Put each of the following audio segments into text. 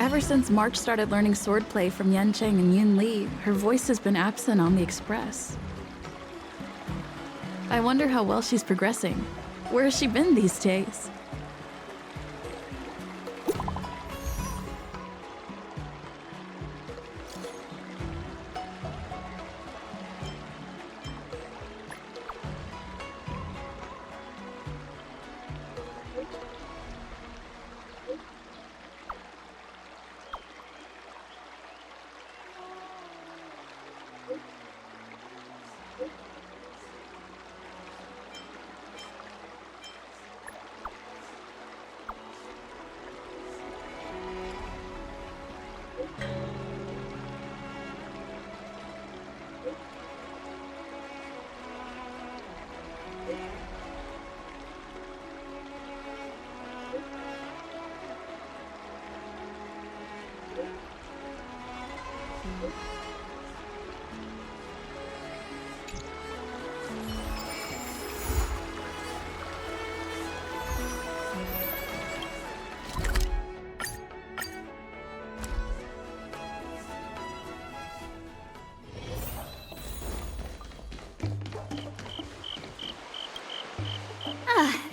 Ever since March started learning swordplay from Yancheng and Yunli, her voice has been absent on the express. I wonder how well she's progressing. Where has she been these days?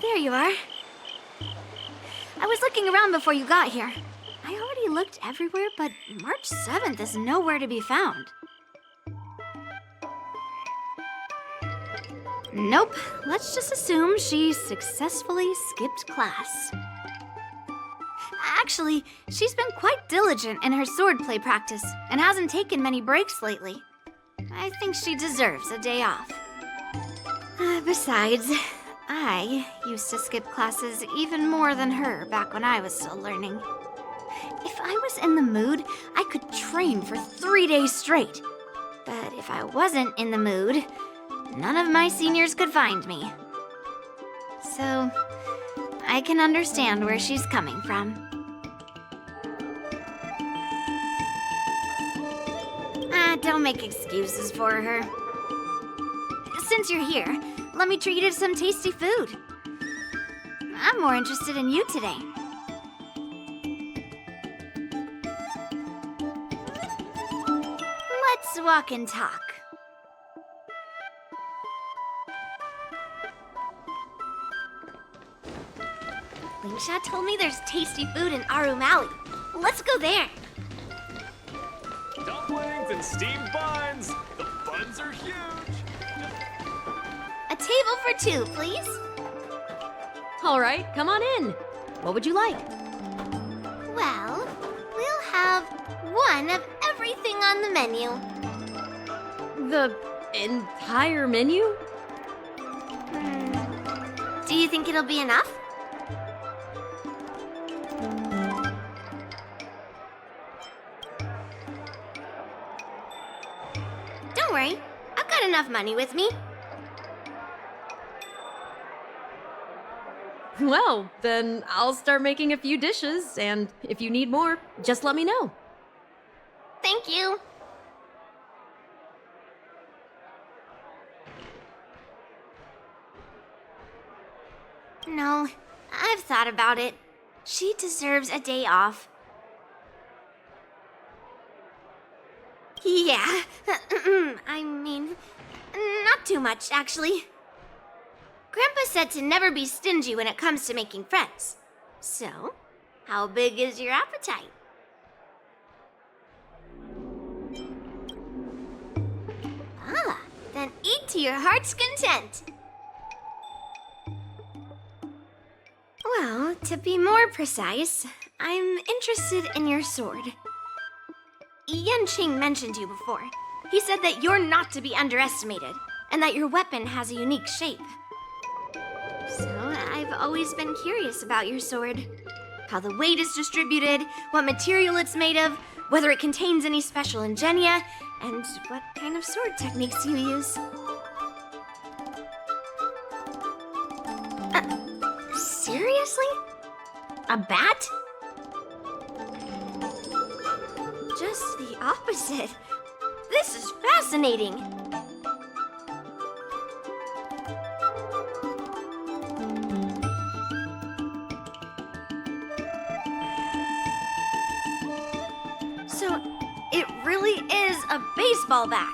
There you are. I was looking around before you got here. I already looked everywhere, but March 7th is nowhere to be found. Nope. Let's just assume she successfully skipped class. Actually, she's been quite diligent in her swordplay practice and hasn't taken many breaks lately. I think she deserves a day off. Besides, I used to skip classes even more than her back when I was still learning. If I was in the mood, I could train for 3 days straight. But if I wasn't in the mood, none of my seniors could find me. So, I can understand where she's coming from. Don't make excuses for her. Since you're here, let me treat you to some tasty food. I'm more interested in you today. Let's walk and talk. Lingsha told me there's tasty food in Arum Alley. Let's go there. Dumplings and steamed buns. The buns are huge. A table for two, please. All right, come on in. What would you like? Well, we'll have one of everything on the menu. The entire menu? Do you think it'll be enough? Don't worry, I've got enough money with me. Well, then I'll start making a few dishes, and if you need more, just let me know. Thank you. No, I've thought about it. She deserves a day off. Yeah, I mean, not too much, actually. Grandpa said to never be stingy when it comes to making friends. So, how big is your appetite? Then eat to your heart's content. Well, to be more precise, I'm interested in your sword. Yanqing mentioned you before. He said that you're not to be underestimated, and that your weapon has a unique shape. So, I've always been curious about your sword. How the weight is distributed, what material it's made of, whether it contains any special ingenia, and what kind of sword techniques you use. Seriously? A bat? Just the opposite. This is fascinating. So, it really is a baseball bat.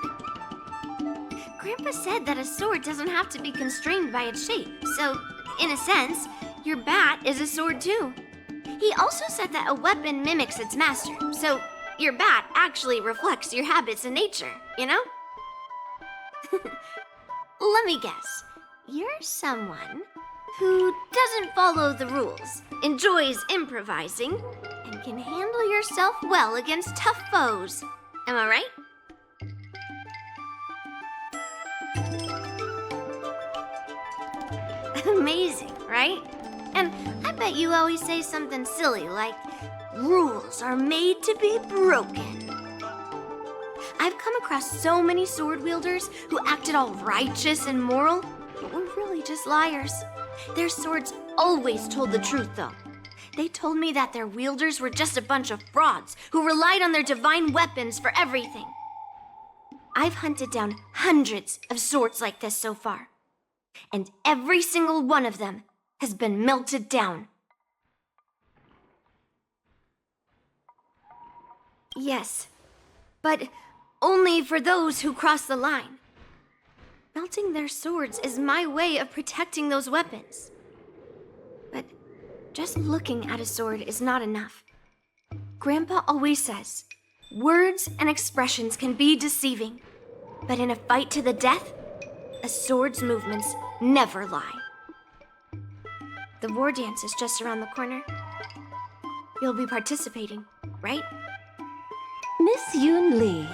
Grandpa said that a sword doesn't have to be constrained by its shape, so, in a sense, your bat is a sword too. He also said that a weapon mimics its master, so your bat actually reflects your habits and nature, you know? Let me guess. You're someone who doesn't follow the rules, enjoys improvising, and can handle yourself well against tough foes. Am I right? Amazing, right? And I bet you always say something silly like, rules are made to be broken. I've come across so many sword wielders who acted all righteous and moral, but were really just liars. Their swords always told the truth, though. They told me that their wielders were just a bunch of frauds who relied on their divine weapons for everything. I've hunted down hundreds of swords like this so far, and every single one of them has been melted down. Yes, but only for those who cross the line. Melting their swords is my way of protecting those weapons. But just looking at a sword is not enough. Grandpa always says, words and expressions can be deceiving, but in a fight to the death, a sword's movements never lie. The war dance is just around the corner. You'll be participating, right? Miss Yunli,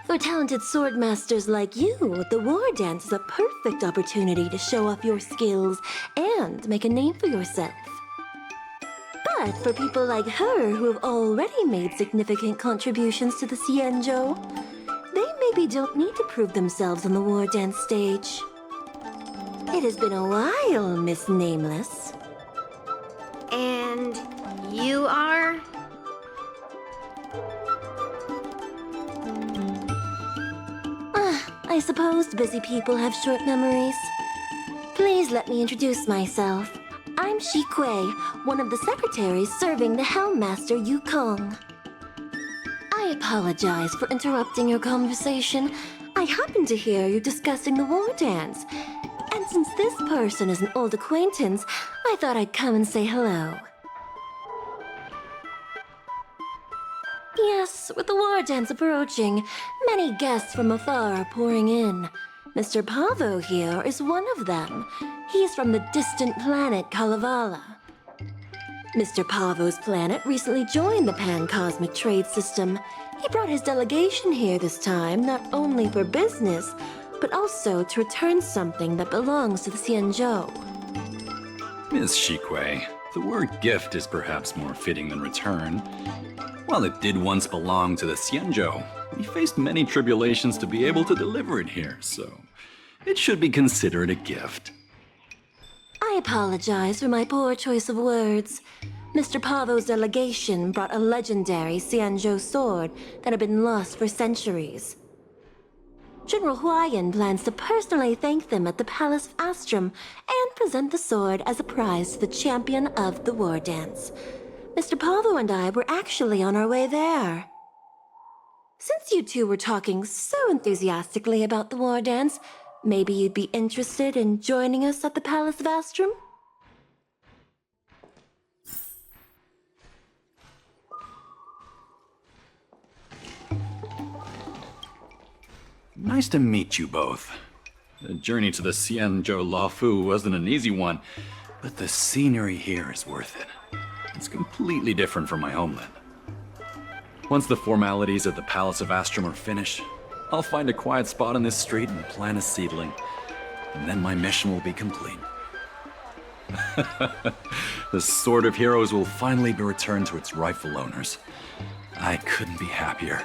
for talented sword masters like you, the war dance is a perfect opportunity to show off your skills and make a name for yourself. But for people like her who have already made significant contributions to the Xianzhou, they maybe don't need to prove themselves on the war dance stage. It has been a while, Miss Nameless. And you are? I suppose busy people have short memories. Please let me introduce myself. I'm Shi Kui, one of the secretaries serving the Helmmaster Yukong. I apologize for interrupting your conversation. I happened to hear you discussing the war dance. And since this person is an old acquaintance, I thought I'd come and say hello. Yes, with the war dance approaching, many guests from afar are pouring in. Mr. Pavo here is one of them. He's from the distant planet Kalevala. Mr. Pavo's planet recently joined the Pan-Cosmic Trade System. He brought his delegation here this time, not only for business, but also to return something that belongs to the Xianzhou. Miss Shikui, the word gift is perhaps more fitting than return. While it did once belong to the Xianzhou, we faced many tribulations to be able to deliver it here, so it should be considered a gift. I apologize for my poor choice of words. Mr. Pavo's delegation brought a legendary Xianzhou sword that had been lost for centuries. General Huayan plans to personally thank them at the Palace of Astrum and present the sword as a prize to the champion of the war dance. Mr. Pavo and I were actually on our way there. Since you two were talking so enthusiastically about the war dance, maybe you'd be interested in joining us at the Palace of Astrum? Nice to meet you both. The journey to the Xianzhou Laofu wasn't an easy one, but the scenery here is worth it. It's completely different from my homeland. Once the formalities at the Palace of Astrum are finished, I'll find a quiet spot on this street and plant a seedling, and then my mission will be complete. The Sword of Heroes will finally be returned to its rightful owners. I couldn't be happier.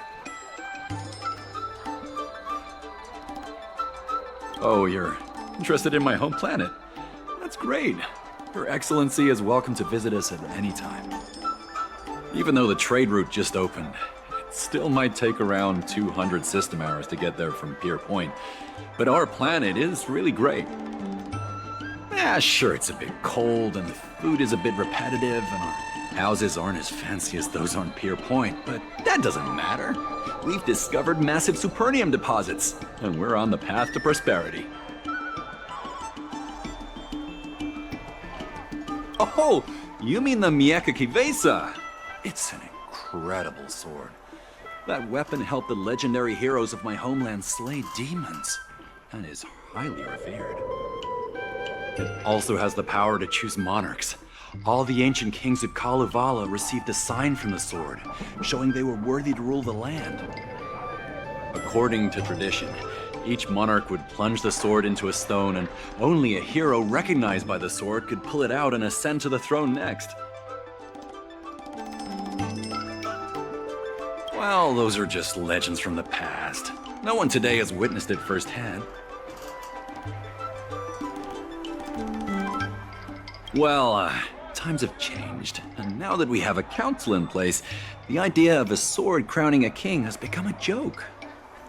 Oh, you're interested in my home planet? That's great. Your Excellency is welcome to visit us at any time. Even though the trade route just opened, it still might take around 200 system hours to get there from Pier Point. But our planet is really great. Yeah, sure, it's a bit cold and the food is a bit repetitive and our Houses aren't as fancy as those on Pier Point, but that doesn't matter. We've discovered massive supernium deposits, and we're on the path to prosperity. Oh, you mean the Mieka Kivesa? It's an incredible sword. That weapon helped the legendary heroes of my homeland slay demons, and is highly revered. It also has the power to choose monarchs. All the ancient kings of Kalevala received a sign from the sword, showing they were worthy to rule the land. According to tradition, each monarch would plunge the sword into a stone, and only a hero recognized by the sword could pull it out and ascend to the throne next. Well, those are just legends from the past. No one today has witnessed it firsthand. Well, times have changed, and now that we have a council in place, the idea of a sword crowning a king has become a joke.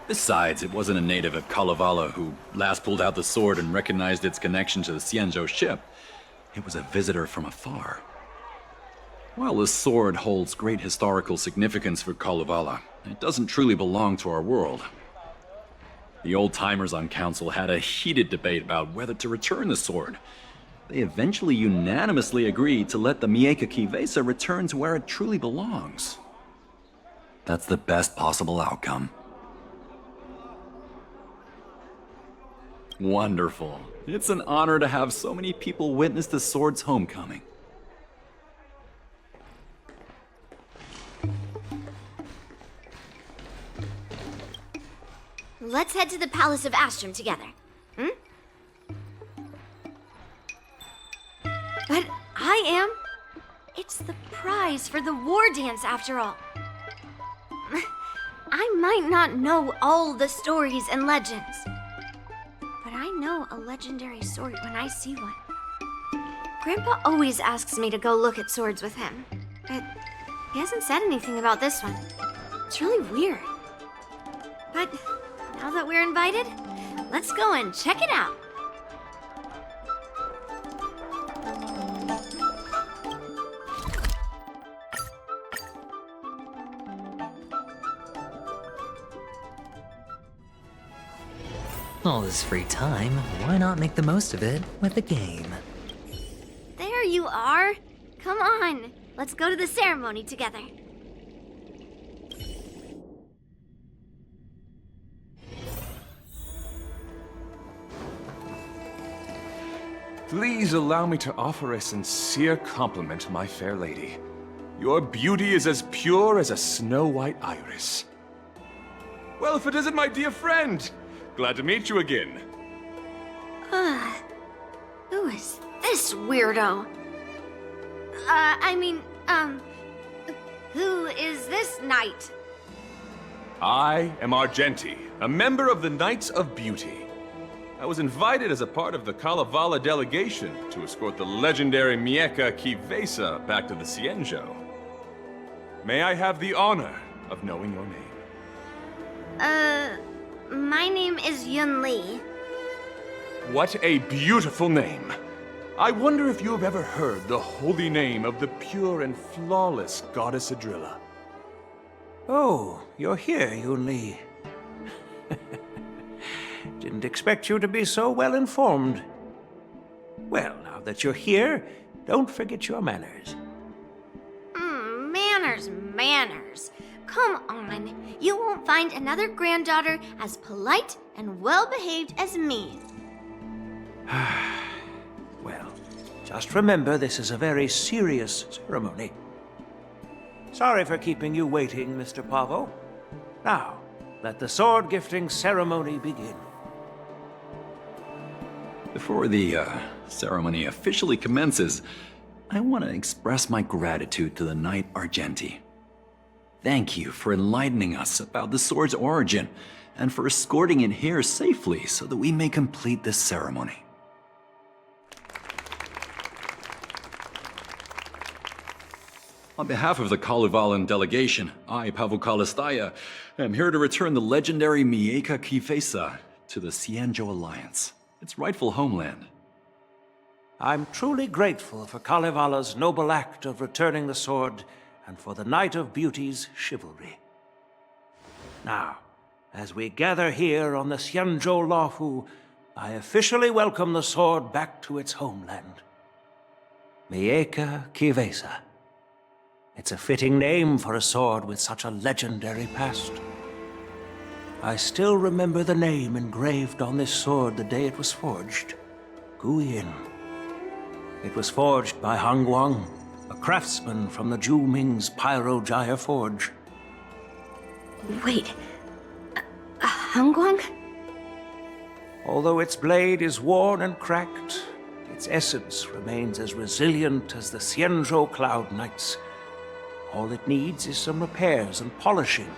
Besides, it wasn't a native of Kalevala who last pulled out the sword and recognized its connection to the Xianzhou ship. It was a visitor from afar. While the sword holds great historical significance for Kalevala, it doesn't truly belong to our world. The old-timers on council had a heated debate about whether to return the sword. They eventually unanimously agreed to let the Mieka Kivesa return to where it truly belongs. That's the best possible outcome. Wonderful. It's an honor to have so many people witness the sword's homecoming. Let's head to the Palace of Astrum together. But I am. It's the prize for the war dance, after all. I might not know all the stories and legends, but I know a legendary sword when I see one. Grandpa always asks me to go look at swords with him, but he hasn't said anything about this one. It's really weird. But now that we're invited, let's go and check it out. All this free time, why not make the most of it with a game? There you are. Come on, let's go to the ceremony together. Please allow me to offer a sincere compliment, my fair lady. Your beauty is as pure as a snow-white iris. Well, if it isn't my dear friend! Glad to meet you again. Who is this weirdo? Who is this knight? I am Argenti, a member of the Knights of Beauty. I was invited as a part of the Kalevala delegation to escort the legendary Mieka Kivesa back to the Xianzhou. May I have the honor of knowing your name? My name is Yunli. What a beautiful name! I wonder if you have ever heard the holy name of the pure and flawless goddess Adrilla. Oh, you're here, Yunli. Didn't expect you to be so well informed. Well, now that you're here, don't forget your manners. Manners. Come on. You won't find another granddaughter as polite and well-behaved as me. Well, just remember this is a very serious ceremony. Sorry for keeping you waiting, Mr. Pavo. Now, let the sword gifting ceremony begin. Before the ceremony officially commences, I want to express my gratitude to the Knight Argenti. Thank you for enlightening us about the sword's origin, and for escorting it here safely so that we may complete this ceremony. On behalf of the Kalevalan delegation, I, Pavel Kalistaya, am here to return the legendary Mieka Kivesa to the Xianzhou Alliance, its rightful homeland. I'm truly grateful for Kalevala's noble act of returning the sword and for the Knight of Beauty's chivalry. Now, as we gather here on the Xianzhou Luofu, I officially welcome the sword back to its homeland. Mieka Kivesa. It's a fitting name for a sword with such a legendary past. I still remember the name engraved on this sword the day it was forged. Guyin. It was forged by Han Guang, a craftsman from the Zhu Ming's Pyrojaya Forge. Wait, Hangguang? Although its blade is worn and cracked, its essence remains as resilient as the Xianzhou Cloud Knights. All it needs is some repairs and polishing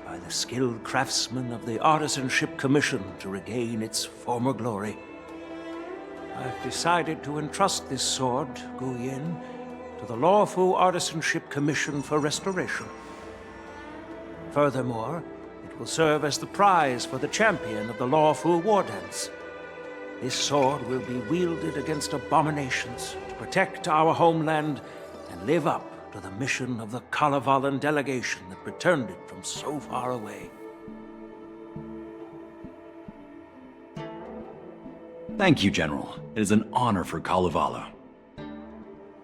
by the skilled craftsmen of the Artisanship Commission to regain its former glory. I've decided to entrust this sword, Guyin, to the Luofu Artisanship Commission for restoration. Furthermore, it will serve as the prize for the champion of the Luofu War Dance. This sword will be wielded against abominations to protect our homeland and live up to the mission of the Kalevalan delegation that returned it from so far away. Thank you, General. It is an honor for Kalevala.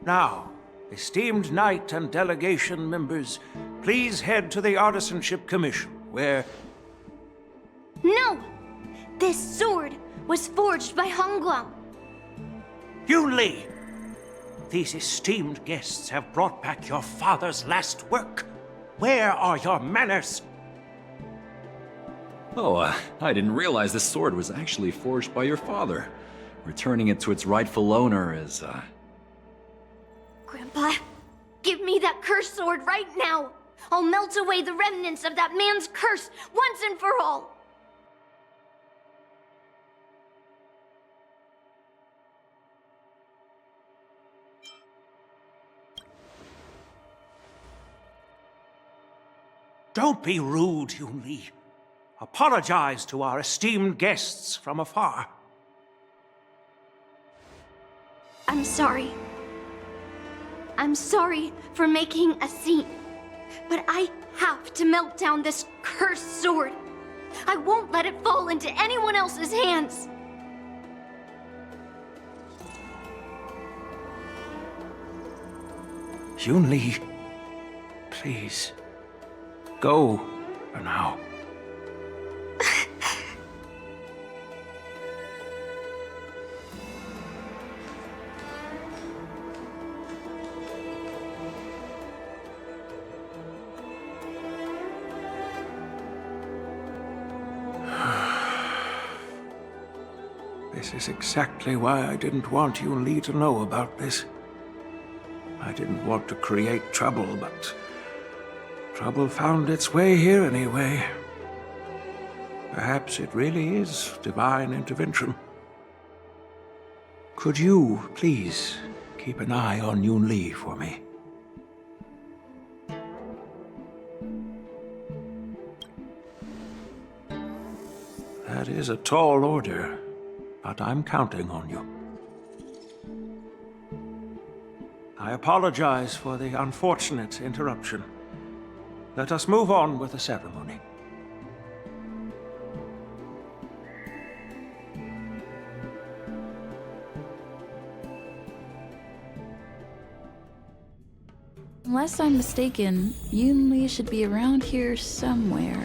Now, esteemed knight and delegation members, please head to the Artisanship Commission, where... No! This sword was forged by Hongguang. Yunli! These esteemed guests have brought back your father's last work. Where are your manners? Oh, I didn't realize this sword was actually forged by your father. Returning it to its rightful owner is, Grandpa, give me that cursed sword right now! I'll melt away the remnants of that man's curse once and for all! Don't be rude, Yunli. Apologize to our esteemed guests from afar. I'm sorry. I'm sorry for making a scene. But I have to melt down this cursed sword. I won't let it fall into anyone else's hands. Yunli, please, go for now. This is exactly why I didn't want Yunli to know about this. I didn't want to create trouble, but trouble found its way here anyway. Perhaps it really is divine intervention. Could you, please, keep an eye on Yunli for me? That is a tall order, but I'm counting on you. I apologize for the unfortunate interruption. Let us move on with the ceremony. Unless I'm mistaken, Yunli should be around here somewhere.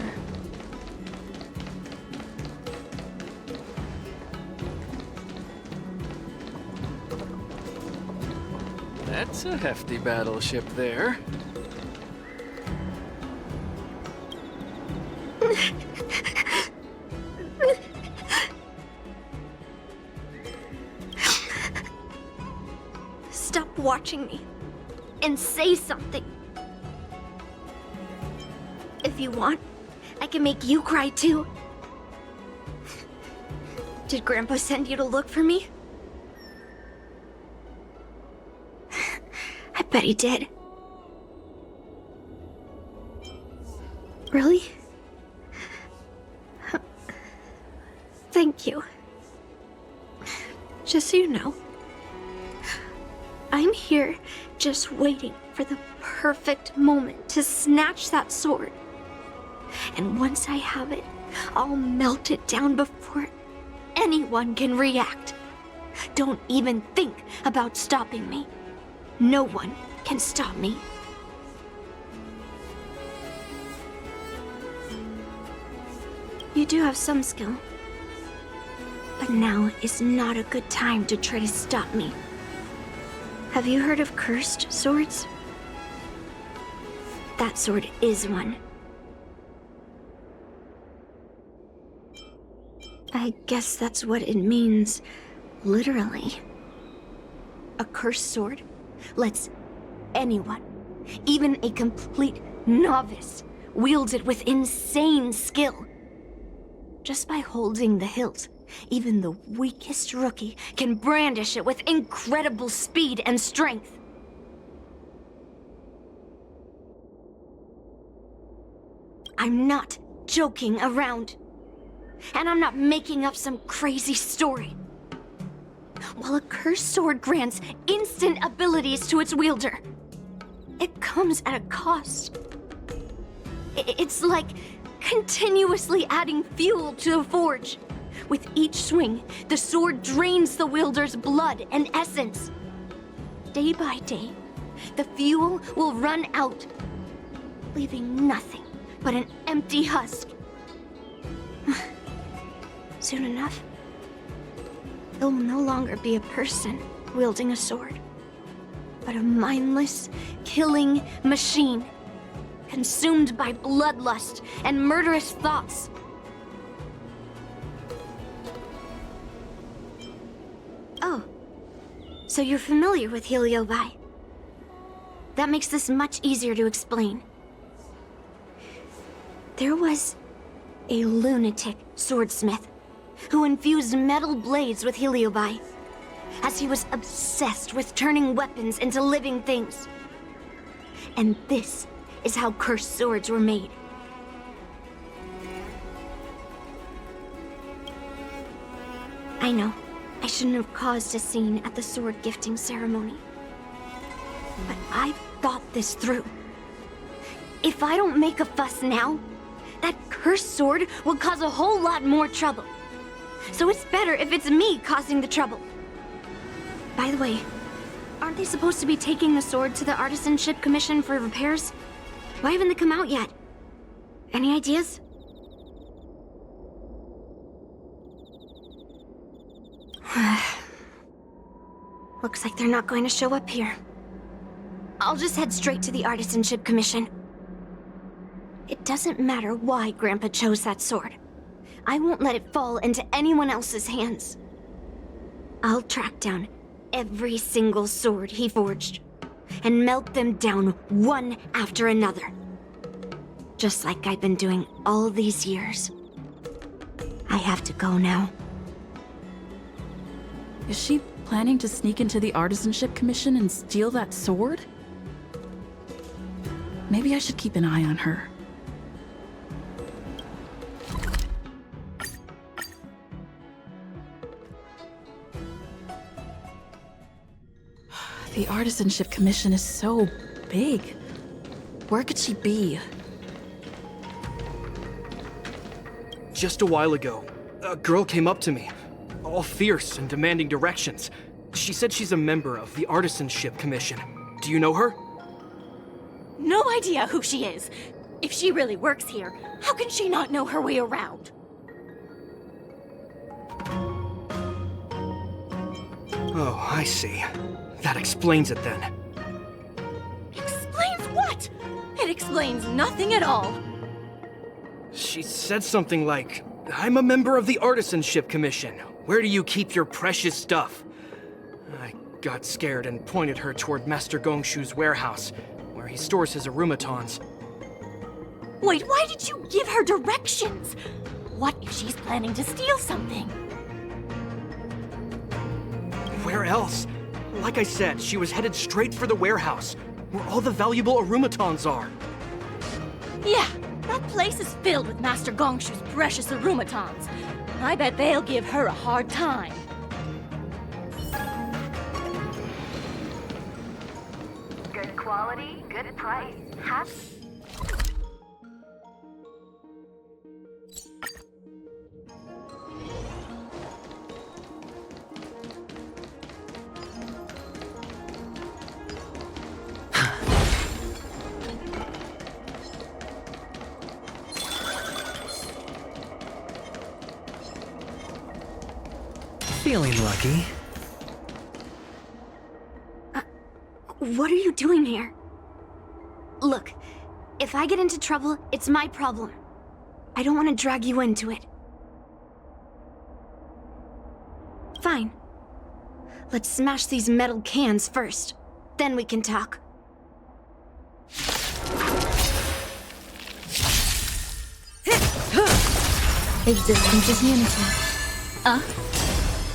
That's a hefty battleship there. Stop watching me and say something. If you want, I can make you cry too. Did Grandpa send you to look for me? I bet he did. Really? Thank you. Just so you know, I'm here just waiting for the perfect moment to snatch that sword. And once I have it, I'll melt it down before anyone can react. Don't even think about stopping me. No one can stop me. You do have some skill. But now is not a good time to try to stop me. Have you heard of cursed swords? That sword is one. I guess that's what it means, literally. A cursed sword lets anyone, even a complete novice, wield it with insane skill. Just by holding the hilt, even the weakest rookie can brandish it with incredible speed and strength. I'm not joking around. And I'm not making up some crazy story. While a cursed sword grants instant abilities to its wielder, it comes at a cost. It's like continuously adding fuel to the forge. With each swing, the sword drains the wielder's blood and essence. Day by day, the fuel will run out, leaving nothing but an empty husk. Soon enough, it will no longer be a person wielding a sword, but a mindless, killing machine, consumed by bloodlust and murderous thoughts. Oh, so you're familiar with Heliobi. That makes this much easier to explain. There was a lunatic swordsmith who infused metal blades with Heliobi, as he was obsessed with turning weapons into living things. And this is how cursed swords were made. I know, I shouldn't have caused a scene at the sword gifting ceremony. But I've thought this through. If I don't make a fuss now, that cursed sword will cause a whole lot more trouble. So it's better if it's me causing the trouble. By the way, aren't they supposed to be taking the sword to the Artisanship Commission for repairs? Why haven't they come out yet? Any ideas? Looks like they're not going to show up here. I'll just head straight to the Artisanship Commission. It doesn't matter why Grandpa chose that sword. I won't let it fall into anyone else's hands. I'll track down every single sword he forged and melt them down one after another. Just like I've been doing all these years. I have to go now. Is she planning to sneak into the Artisanship Commission and steal that sword? Maybe I should keep an eye on her. The Artisanship Commission is so big. Where could she be? Just a while ago, a girl came up to me, all fierce and demanding directions. She said she's a member of the Artisanship Commission. Do you know her? No idea who she is. If she really works here, how can she not know her way around? Oh, I see. That explains it then. Explains what? It explains nothing at all. She said something like, I'm a member of the Artisanship Commission. Where do you keep your precious stuff? I got scared and pointed her toward Master Gongshu's warehouse, where he stores his arumatons. Wait, why did you give her directions? What if she's planning to steal something? Where else? Like I said, she was headed straight for the warehouse, where all the valuable arumatons are. Yeah, that place is filled with Master Gongshu's precious arumatons. I bet they'll give her a hard time. quality, good price. Feeling lucky. What are you doing here? Look, if I get into trouble, it's my problem. I don't want to drag you into it. Fine. Let's smash these metal cans first. Then we can talk. Existence is unity.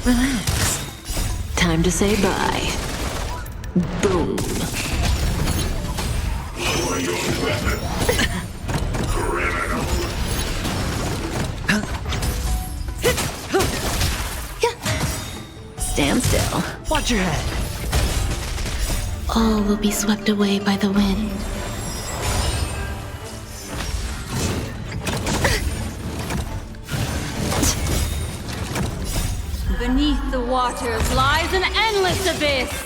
Relax. Time to say bye. Boom. Stand still. Watch your head. All will be swept away by the wind. Beneath the waters lies an endless abyss!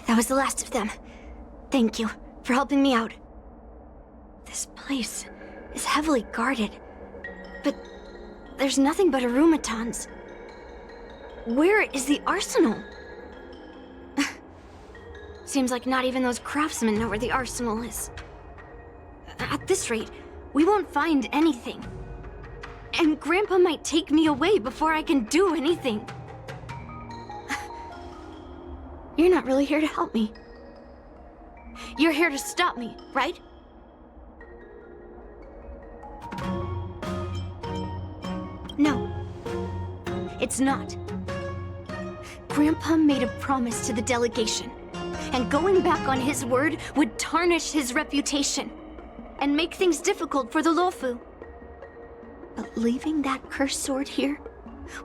That was the last of them. Thank you for helping me out. This place is heavily guarded, but there's nothing but arumatons. Where is the arsenal? Seems like not even those craftsmen know where the arsenal is. At this rate, we won't find anything. And Grandpa might take me away before I can do anything. You're not really here to help me. You're here to stop me, right? No. It's not. Grandpa made a promise to the delegation, and going back on his word would tarnish his reputation and make things difficult for the Luofu. But leaving that cursed sword here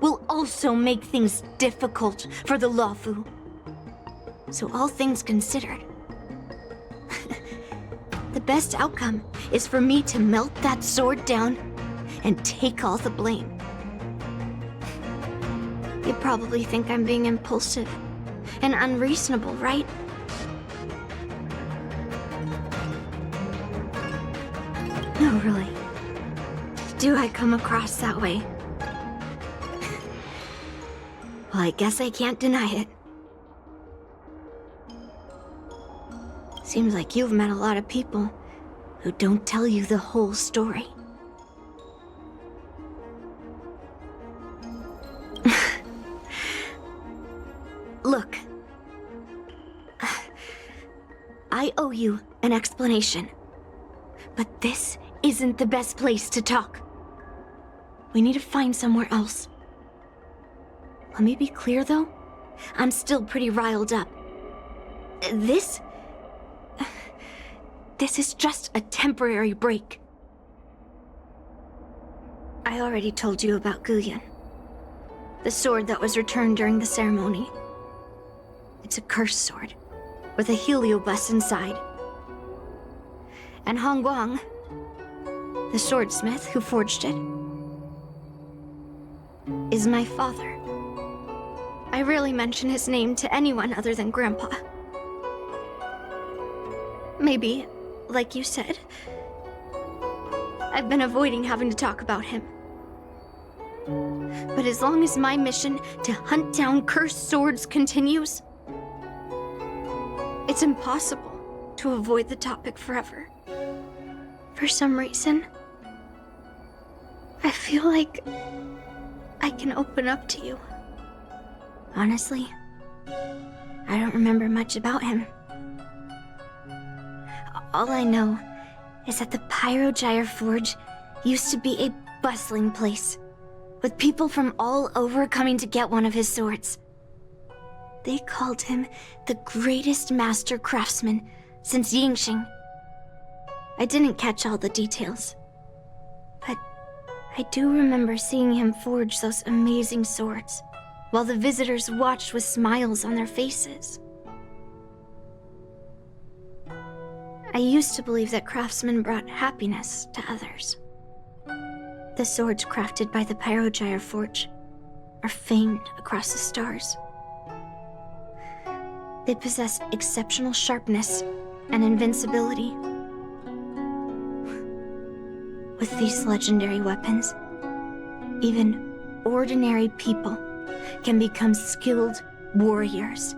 will also make things difficult for the Luofu. So all things considered, the best outcome is for me to melt that sword down and take all the blame. You probably think I'm being impulsive and unreasonable, right? No, really. Do I come across that way? Well, I guess I can't deny it. Seems like you've met a lot of people who don't tell you the whole story. Look. I owe you an explanation. But this isn't the best place to talk. We need to find somewhere else. Let me be clear, though. I'm still pretty riled up. This is just a temporary break. I already told you about Guyan. The sword that was returned during the ceremony. It's a cursed sword, with a heliobus inside. And Hongguang, the swordsmith who forged it, is my father. I rarely mention his name to anyone other than Grandpa. Maybe, like you said, I've been avoiding having to talk about him. But as long as my mission to hunt down cursed swords continues, it's impossible to avoid the topic forever. For some reason, I feel like I can open up to you. Honestly, I don't remember much about him. All I know is that the Pyrogyre Forge used to be a bustling place, with people from all over coming to get one of his swords. They called him the greatest master craftsman since Yingxing. I didn't catch all the details, but I do remember seeing him forge those amazing swords, while the visitors watched with smiles on their faces. I used to believe that craftsmen brought happiness to others. The swords crafted by the Pyrogyre Forge are famed across the stars. They possess exceptional sharpness and invincibility. With these legendary weapons, even ordinary people can become skilled warriors,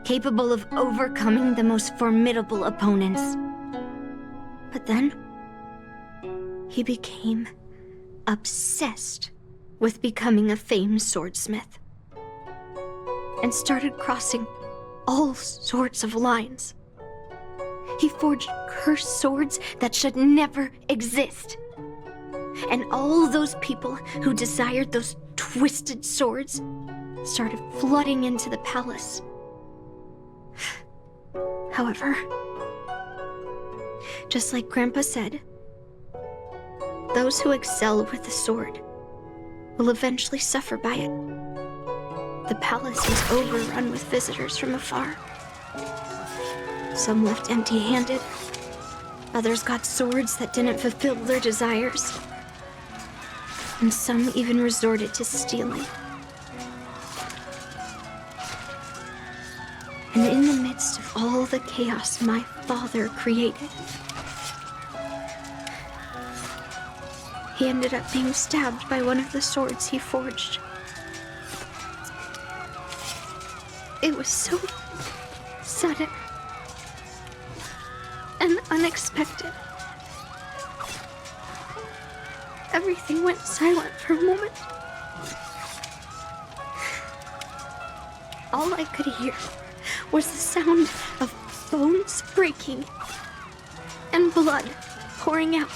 capable of overcoming the most formidable opponents. But then, he became obsessed with becoming a famed swordsmith, and started crossing all sorts of lines. He forged cursed swords that should never exist. And all those people who desired those twisted swords started flooding into the palace. However, just like Grandpa said, those who excel with the sword will eventually suffer by it. The palace was overrun with visitors from afar. Some left empty-handed. Others got swords that didn't fulfill their desires. And some even resorted to stealing. And in the midst of all the chaos my father created, he ended up being stabbed by one of the swords he forged. It was so sudden and unexpected. Everything went silent for a moment. All I could hear was the sound of bones breaking and blood pouring out.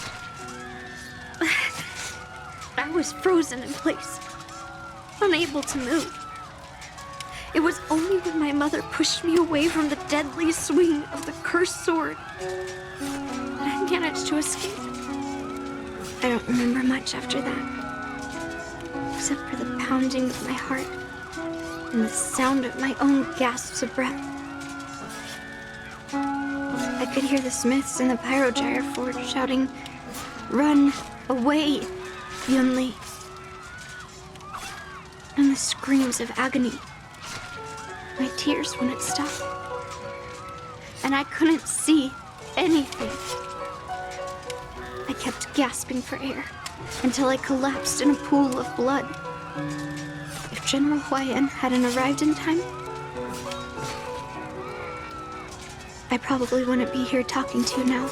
I was frozen in place, unable to move. It was only when my mother pushed me away from the deadly swing of the cursed sword that I managed to escape. I don't remember much after that, except for the pounding of my heart and the sound of my own gasps of breath. I could hear the smiths in the Pyrogyre Forge shouting, "Run away, Yunli!" And the screams of agony. My tears wouldn't stop, and I couldn't see anything. I kept gasping for air until I collapsed in a pool of blood. If General Huayan hadn't arrived in time, I probably wouldn't be here talking to you now.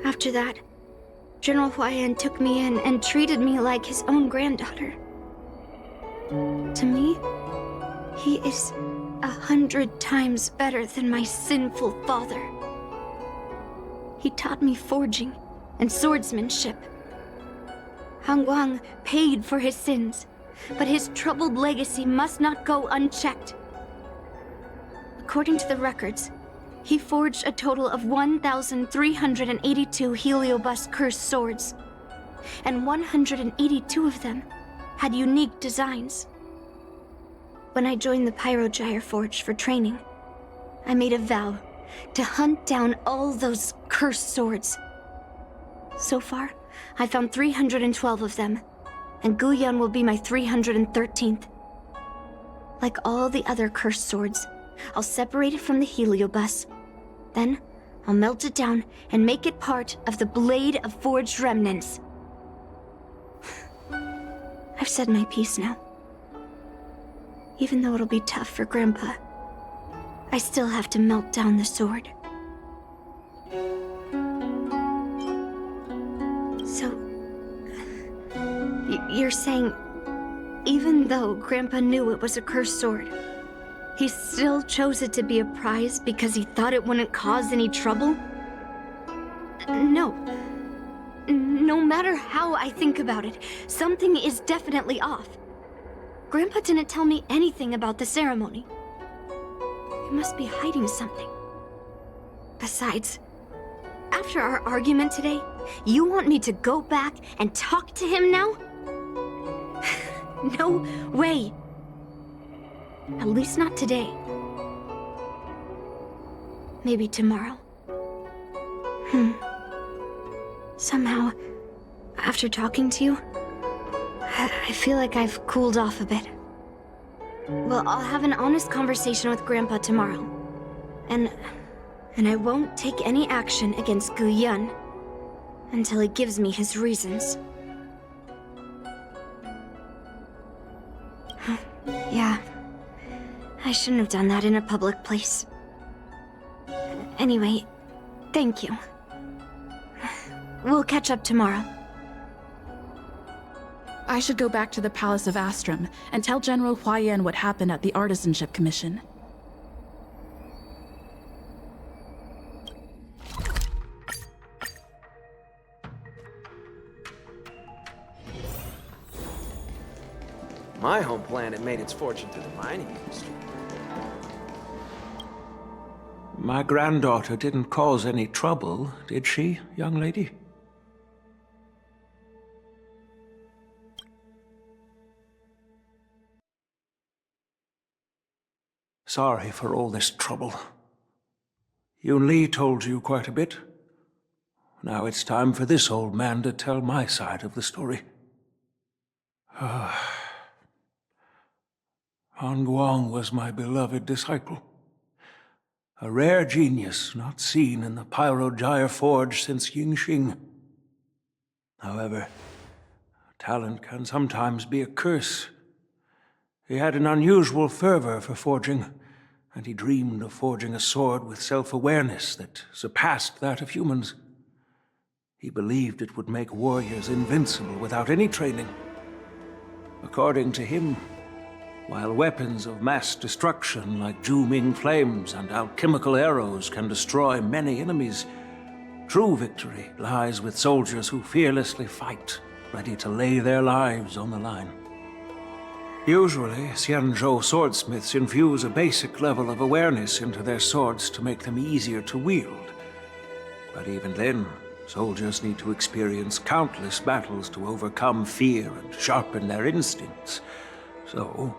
After that, General Huayan took me in and treated me like his own granddaughter. To me, he is 100 times better than my sinful father. He taught me forging and swordsmanship. Han Guang paid for his sins, but his troubled legacy must not go unchecked. According to the records, he forged a total of 1,382 Heliobus cursed swords, and 182 of them had unique designs. When I joined the Pyrogyre Forge for training, I made a vow to hunt down all those cursed swords. So far, I found 312 of them, and Guyan will be my 313th. Like all the other cursed swords, I'll separate it from the Heliobus. Then, I'll melt it down and make it part of the Blade of Forged Remnants. I've said my piece now. Even though it'll be tough for Grandpa, I still have to melt down the sword. So, you're saying, even though Grandpa knew it was a cursed sword, he still chose it to be a prize because he thought it wouldn't cause any trouble? No. No matter how I think about it, something is definitely off. Grandpa didn't tell me anything about the ceremony. He must be hiding something. Besides, After our argument today, you want me to go back and talk to him now? No way. At least not today. Maybe tomorrow. Somehow, after talking to you, I feel like I've cooled off a bit. Well, I'll have an honest conversation with Grandpa tomorrow. And I won't take any action against Gu Yun until he gives me his reasons. Yeah, I shouldn't have done that in a public place. Anyway, thank you. We'll catch up tomorrow. I should go back to the Palace of Astrum and tell General Huayan what happened at the Artisanship Commission. My home planet made its fortune through the mining industry. My granddaughter didn't cause any trouble, did she, young lady? Sorry for all this trouble. Yunli told you quite a bit. Now it's time for this old man to tell my side of the story. Hongguang was my beloved disciple. A rare genius not seen in the Pyrogyre Forge since Yingxing. However, talent can sometimes be a curse. He had an unusual fervor for forging, and he dreamed of forging a sword with self-awareness that surpassed that of humans. He believed it would make warriors invincible without any training. According to him, while weapons of mass destruction like Zhu-Ming flames and alchemical arrows can destroy many enemies, true victory lies with soldiers who fearlessly fight, ready to lay their lives on the line. Usually, Xianzhou swordsmiths infuse a basic level of awareness into their swords to make them easier to wield. But even then, soldiers need to experience countless battles to overcome fear and sharpen their instincts. So,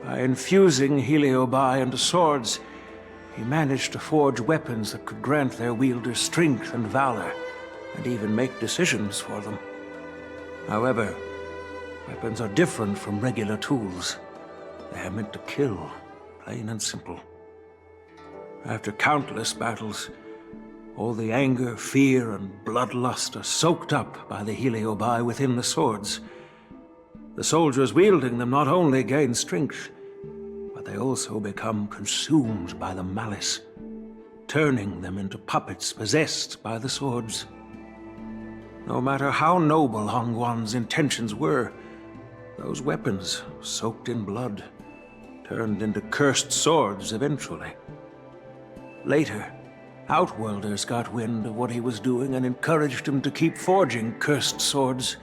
by infusing Heliobi into swords, he managed to forge weapons that could grant their wielders strength and valor, and even make decisions for them. However, weapons are different from regular tools. They are meant to kill, plain and simple. After countless battles, all the anger, fear, and bloodlust are soaked up by the Heliobi within the swords. The soldiers wielding them not only gain strength, but they also become consumed by the malice, turning them into puppets possessed by the swords. No matter how noble Hongguang's intentions were, those weapons, soaked in blood, turned into cursed swords eventually. Later, Outworlders got wind of what he was doing and encouraged him to keep forging cursed swords.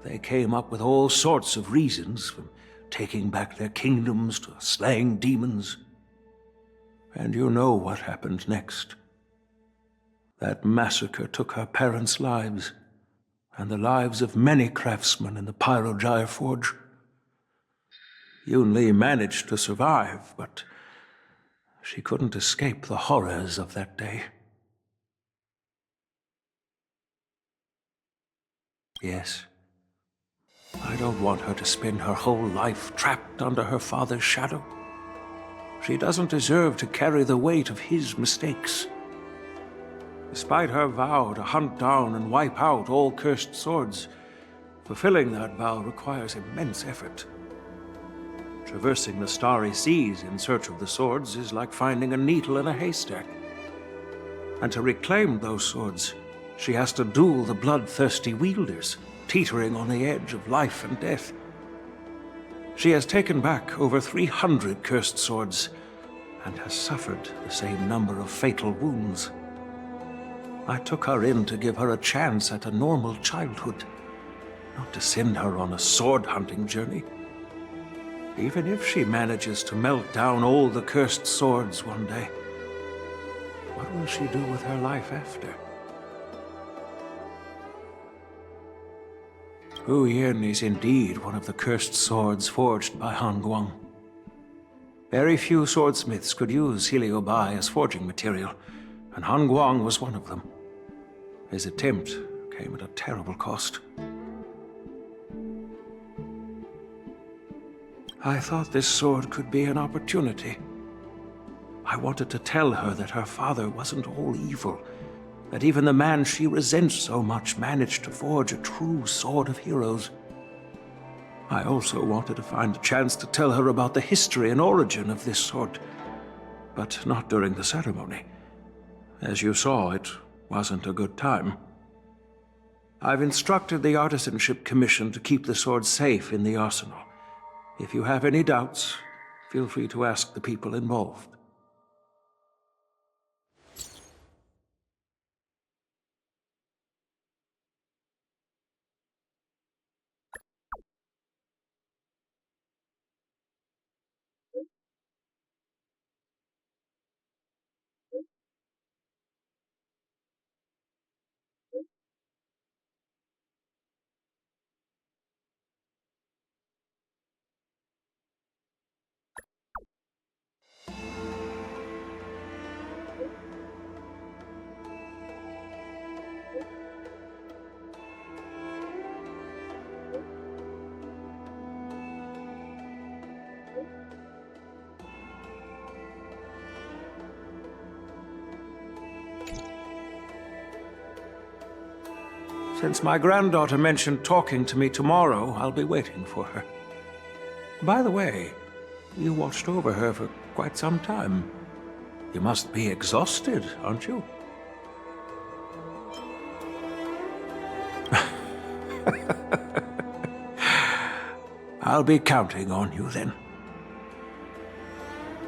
They came up with all sorts of reasons, from taking back their kingdoms to slaying demons. And you know what happened next. That massacre took her parents' lives, and the lives of many craftsmen in the Pyrogyre Forge. Yunli managed to survive, but she couldn't escape the horrors of that day. Yes, I don't want her to spend her whole life trapped under her father's shadow. She doesn't deserve to carry the weight of his mistakes. Despite her vow to hunt down and wipe out all cursed swords, fulfilling that vow requires immense effort. Traversing the starry seas in search of the swords is like finding a needle in a haystack. And to reclaim those swords, she has to duel the bloodthirsty wielders, teetering on the edge of life and death. She has taken back over 300 cursed swords, and has suffered the same number of fatal wounds. I took her in to give her a chance at a normal childhood, not to send her on a sword-hunting journey. Even if she manages to melt down all the cursed swords one day, what will she do with her life after? Hu Yin is indeed one of the cursed swords forged by Han Guang. Very few swordsmiths could use Heliobai as forging material, and Han Guang was one of them. His attempt came at a terrible cost. I thought this sword could be an opportunity. I wanted to tell her that her father wasn't all evil, that even the man she resents so much managed to forge a true sword of heroes. I also wanted to find a chance to tell her about the history and origin of this sword, but not during the ceremony. As you saw, it wasn't a good time. I've instructed the Artisanship Commission to keep the sword safe in the arsenal. If you have any doubts, feel free to ask the people involved. Since my granddaughter mentioned talking to me tomorrow, I'll be waiting for her. By the way, you watched over her for quite some time. You must be exhausted, aren't you? I'll be counting on you then.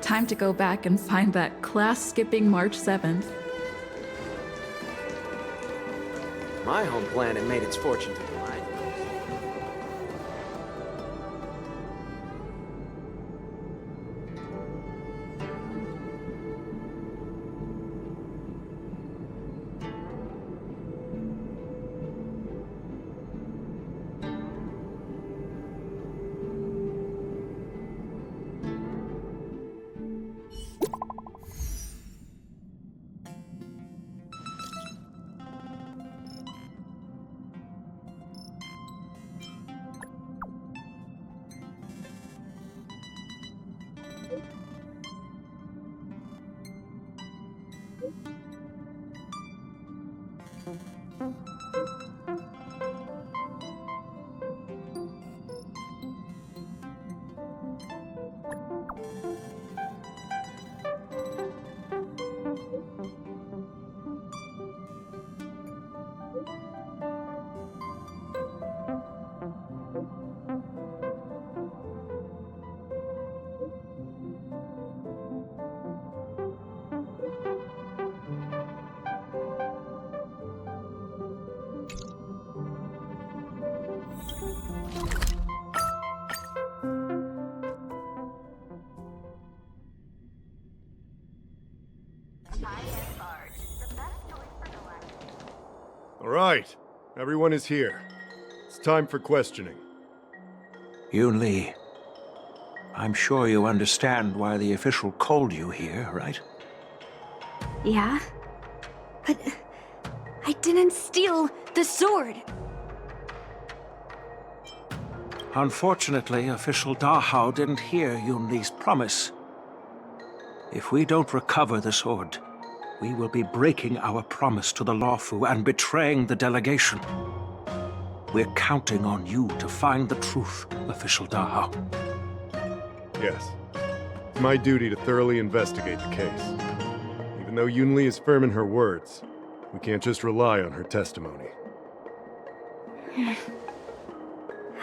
Time to go back and find that class-skipping March 7th. My home planet made its fortune to the mine. All right, everyone is here. It's time for questioning. Yunli, I'm sure you understand why the official called you here, right? Yeah? But I didn't steal the sword! Unfortunately, official Dahao didn't hear Yunli's promise. If we don't recover the sword, we will be breaking our promise to the Lawfu and betraying the delegation. We're counting on you to find the truth, official Dahao. Yes. It's my duty to thoroughly investigate the case. Even though Yunli is firm in her words, we can't just rely on her testimony.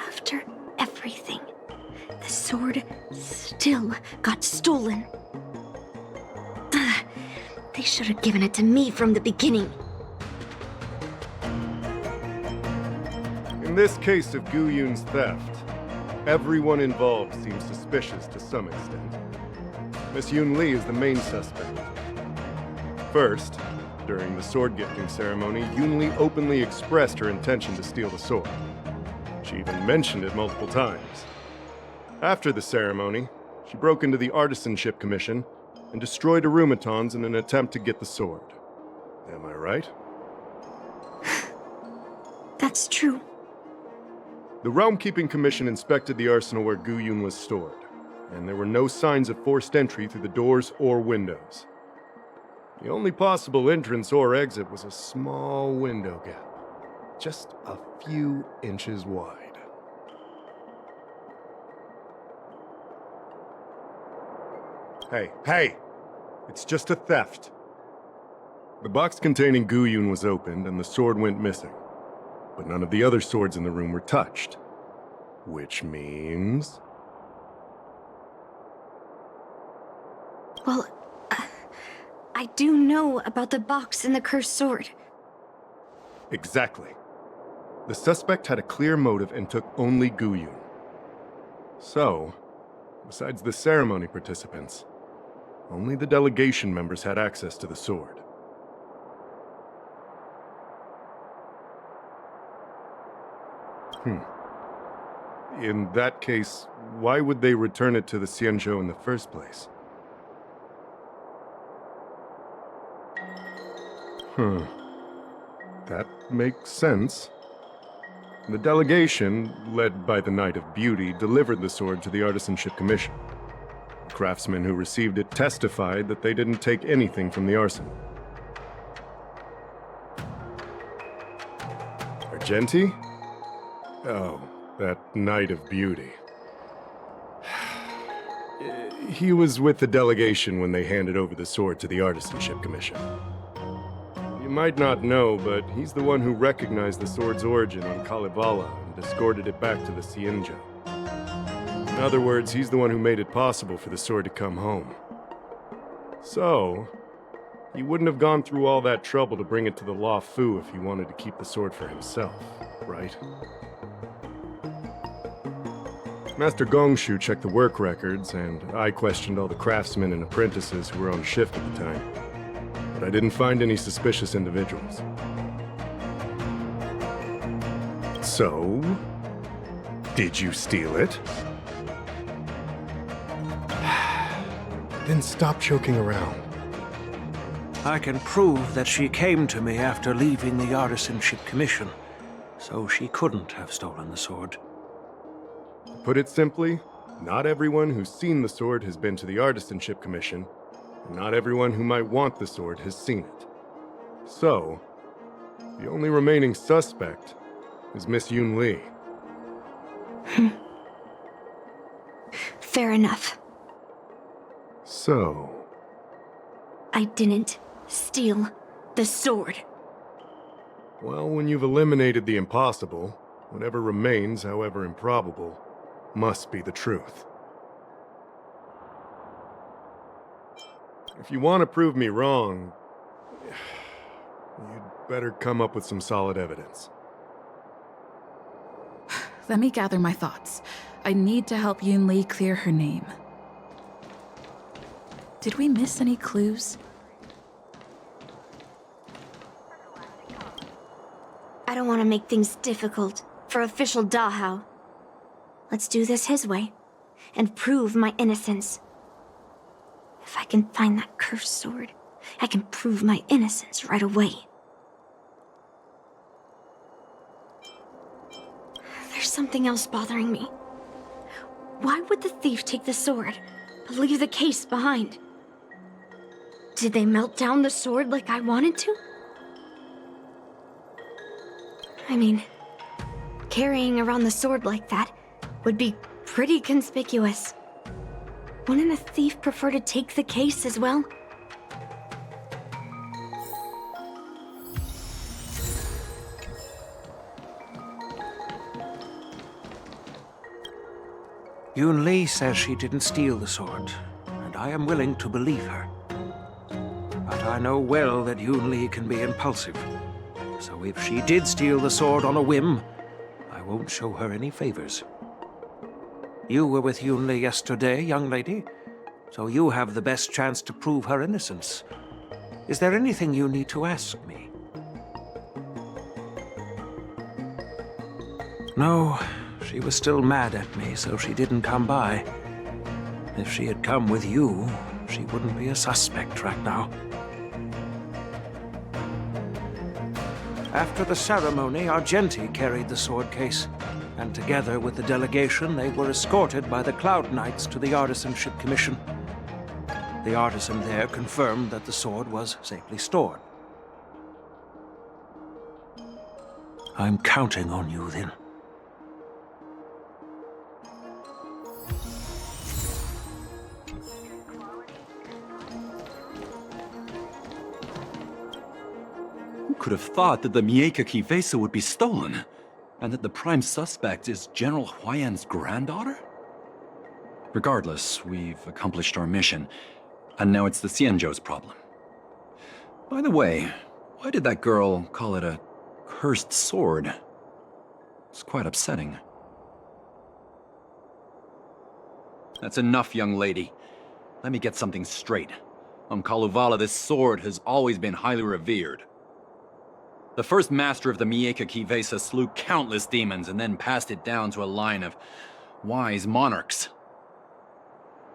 After everything, the sword still got stolen. They should have given it to me from the beginning. In this case of Gu Yun's theft, Everyone involved seems suspicious to some extent. Miss Yunli is the main suspect. First, during the sword gifting ceremony, Yunli openly expressed her intention to steal the sword. She even mentioned it multiple times. After the ceremony, she broke into the Artisanship Commission and destroyed Arumatons in an attempt to get the sword. Am I right? That's true. The Realm Keeping Commission inspected the arsenal where Gu Yun was stored, and there were no signs of forced entry through the doors or windows. The only possible entrance or exit was a small window gap, just a few inches wide. Hey! It's just a theft. The box containing Gu Yun was opened and the sword went missing, but none of the other swords in the room were touched. Which means... Well, I do know about the box and the cursed sword. Exactly. The suspect had a clear motive and took only Gu Yun. So, besides the ceremony participants, only the delegation members had access to the sword. In that case, why would they return it to the Xianzhou in the first place? That makes sense. The delegation, led by the Knight of Beauty, delivered the sword to the Artisanship Commission. The craftsmen who received it testified that they didn't take anything from the arsenal. Argenti? Oh, that Knight of Beauty. He was with the delegation when they handed over the sword to the Artisanship Commission. You might not know, but he's the one who recognized the sword's origin on Kalevala and escorted it back to the Xianzhou. In other words, he's the one who made it possible for the sword to come home. So, he wouldn't have gone through all that trouble to bring it to the Law Fu if he wanted to keep the sword for himself, right? Master Gongshu checked the work records, and I questioned all the craftsmen and apprentices who were on shift at the time. But I didn't find any suspicious individuals. So, did you steal it? Then stop joking around. I can prove that she came to me after leaving the Artisanship Commission, so she couldn't have stolen the sword. To put it simply, not everyone who's seen the sword has been to the Artisanship Commission, and not everyone who might want the sword has seen it. So, the only remaining suspect is Miss Yunli. Fair enough. So... I didn't steal the sword. Well, when you've eliminated the impossible, whatever remains, however improbable, must be the truth. If you want to prove me wrong, you'd better come up with some solid evidence. Let me gather my thoughts. I need to help Yunli clear her name. Did we miss any clues? I don't want to make things difficult for official Dahao. Let's do this his way, and prove my innocence. If I can find that cursed sword, I can prove my innocence right away. There's something else bothering me. Why would the thief take the sword, but leave the case behind? Did they melt down the sword like I wanted to? I mean, carrying around the sword like that would be pretty conspicuous. Wouldn't a thief prefer to take the case as well? Yunli says she didn't steal the sword, and I am willing to believe her. But I know well that Yunli can be impulsive. So if she did steal the sword on a whim, I won't show her any favors. You were with Yunli yesterday, young lady, so you have the best chance to prove her innocence. Is there anything you need to ask me? No, she was still mad at me, so she didn't come by. If she had come with you, she wouldn't be a suspect right now. After the ceremony, Argenti carried the sword case, and together with the delegation, they were escorted by the Cloud Knights to the Artisanship Commission. The artisan there confirmed that the sword was safely stored. I'm counting on you, then. Who could have thought that the Mieka Kivesa would be stolen? And that the prime suspect is General Huayan's granddaughter? Regardless, we've accomplished our mission, and now it's the Xianzhou's problem. By the way, why did that girl call it a cursed sword? It's quite upsetting. That's enough, young lady. Let me get something straight. On Kalevala, this sword has always been highly revered. The first master of the Mieka Kivesa slew countless demons and then passed it down to a line of wise monarchs.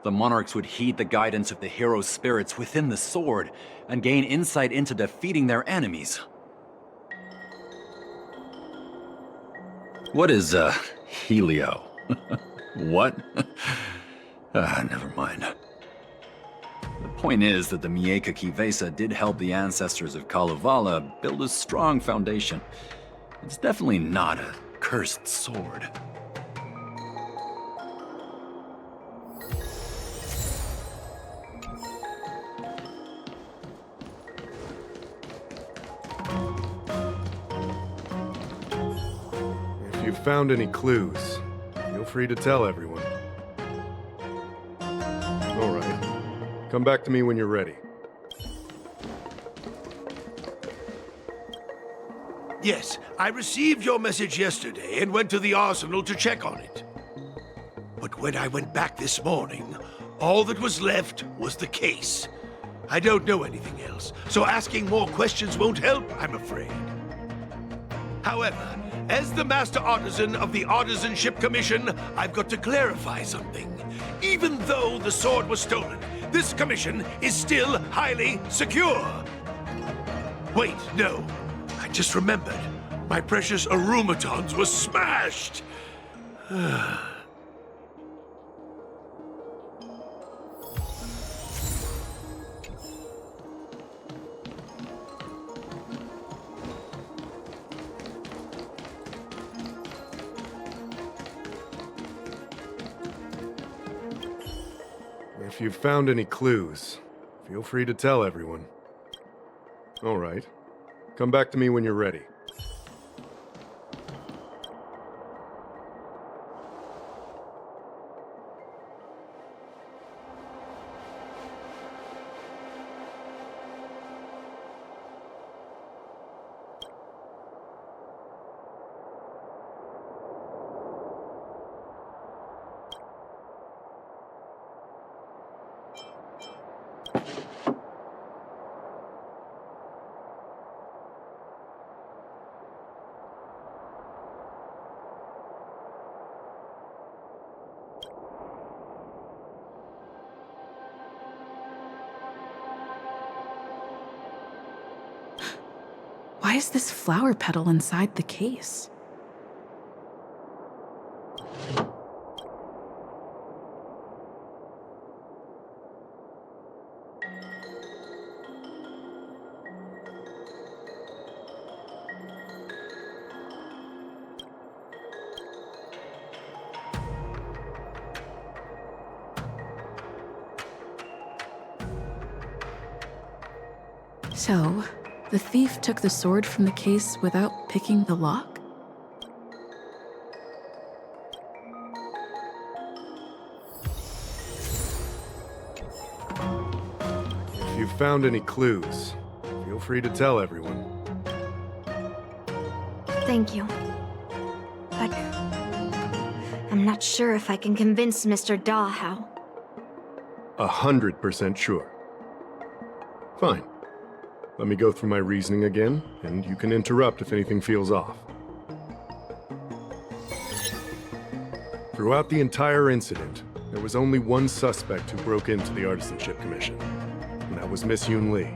The monarchs would heed the guidance of the hero spirits within the sword and gain insight into defeating their enemies. What is, Helio? What? Never mind. The point is that the Mieka Kivesa did help the ancestors of Kalevala build a strong foundation. It's definitely not a cursed sword. If you've found any clues, feel free to tell everyone. All right. Come back to me when you're ready. Yes, I received your message yesterday and went to the arsenal to check on it. But when I went back this morning, all that was left was the case. I don't know anything else, so asking more questions won't help, I'm afraid. However, as the Master Artisan of the Artisanship Commission, I've got to clarify something. Even though the sword was stolen, this commission is still highly secure. Wait, no. I just remembered. My precious arumatons were smashed. If you've found any clues, feel free to tell everyone. All right. Come back to me when you're ready. Why is this flower petal inside the case? So, the thief took the sword from the case without picking the lock? If you've found any clues, feel free to tell everyone. Thank you. But I'm not sure if I can convince Mr. Da how. 100% sure. Fine. Let me go through my reasoning again, and you can interrupt if anything feels off. Throughout the entire incident, there was only one suspect who broke into the Artisanship Commission, and that was Miss Yunli.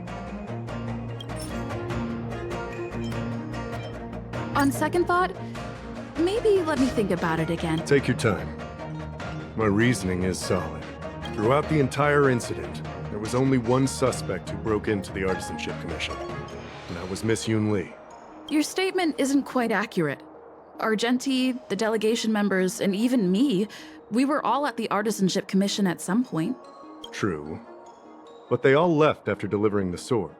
On second thought, maybe let me think about it again. Take your time. My reasoning is solid. Throughout the entire incident, there was only one suspect who broke into the Artisanship Commission, and that was Miss Yunli. Your statement isn't quite accurate. Argenti, the delegation members, and even me, we were all at the Artisanship Commission at some point. True. But they all left after delivering the sword.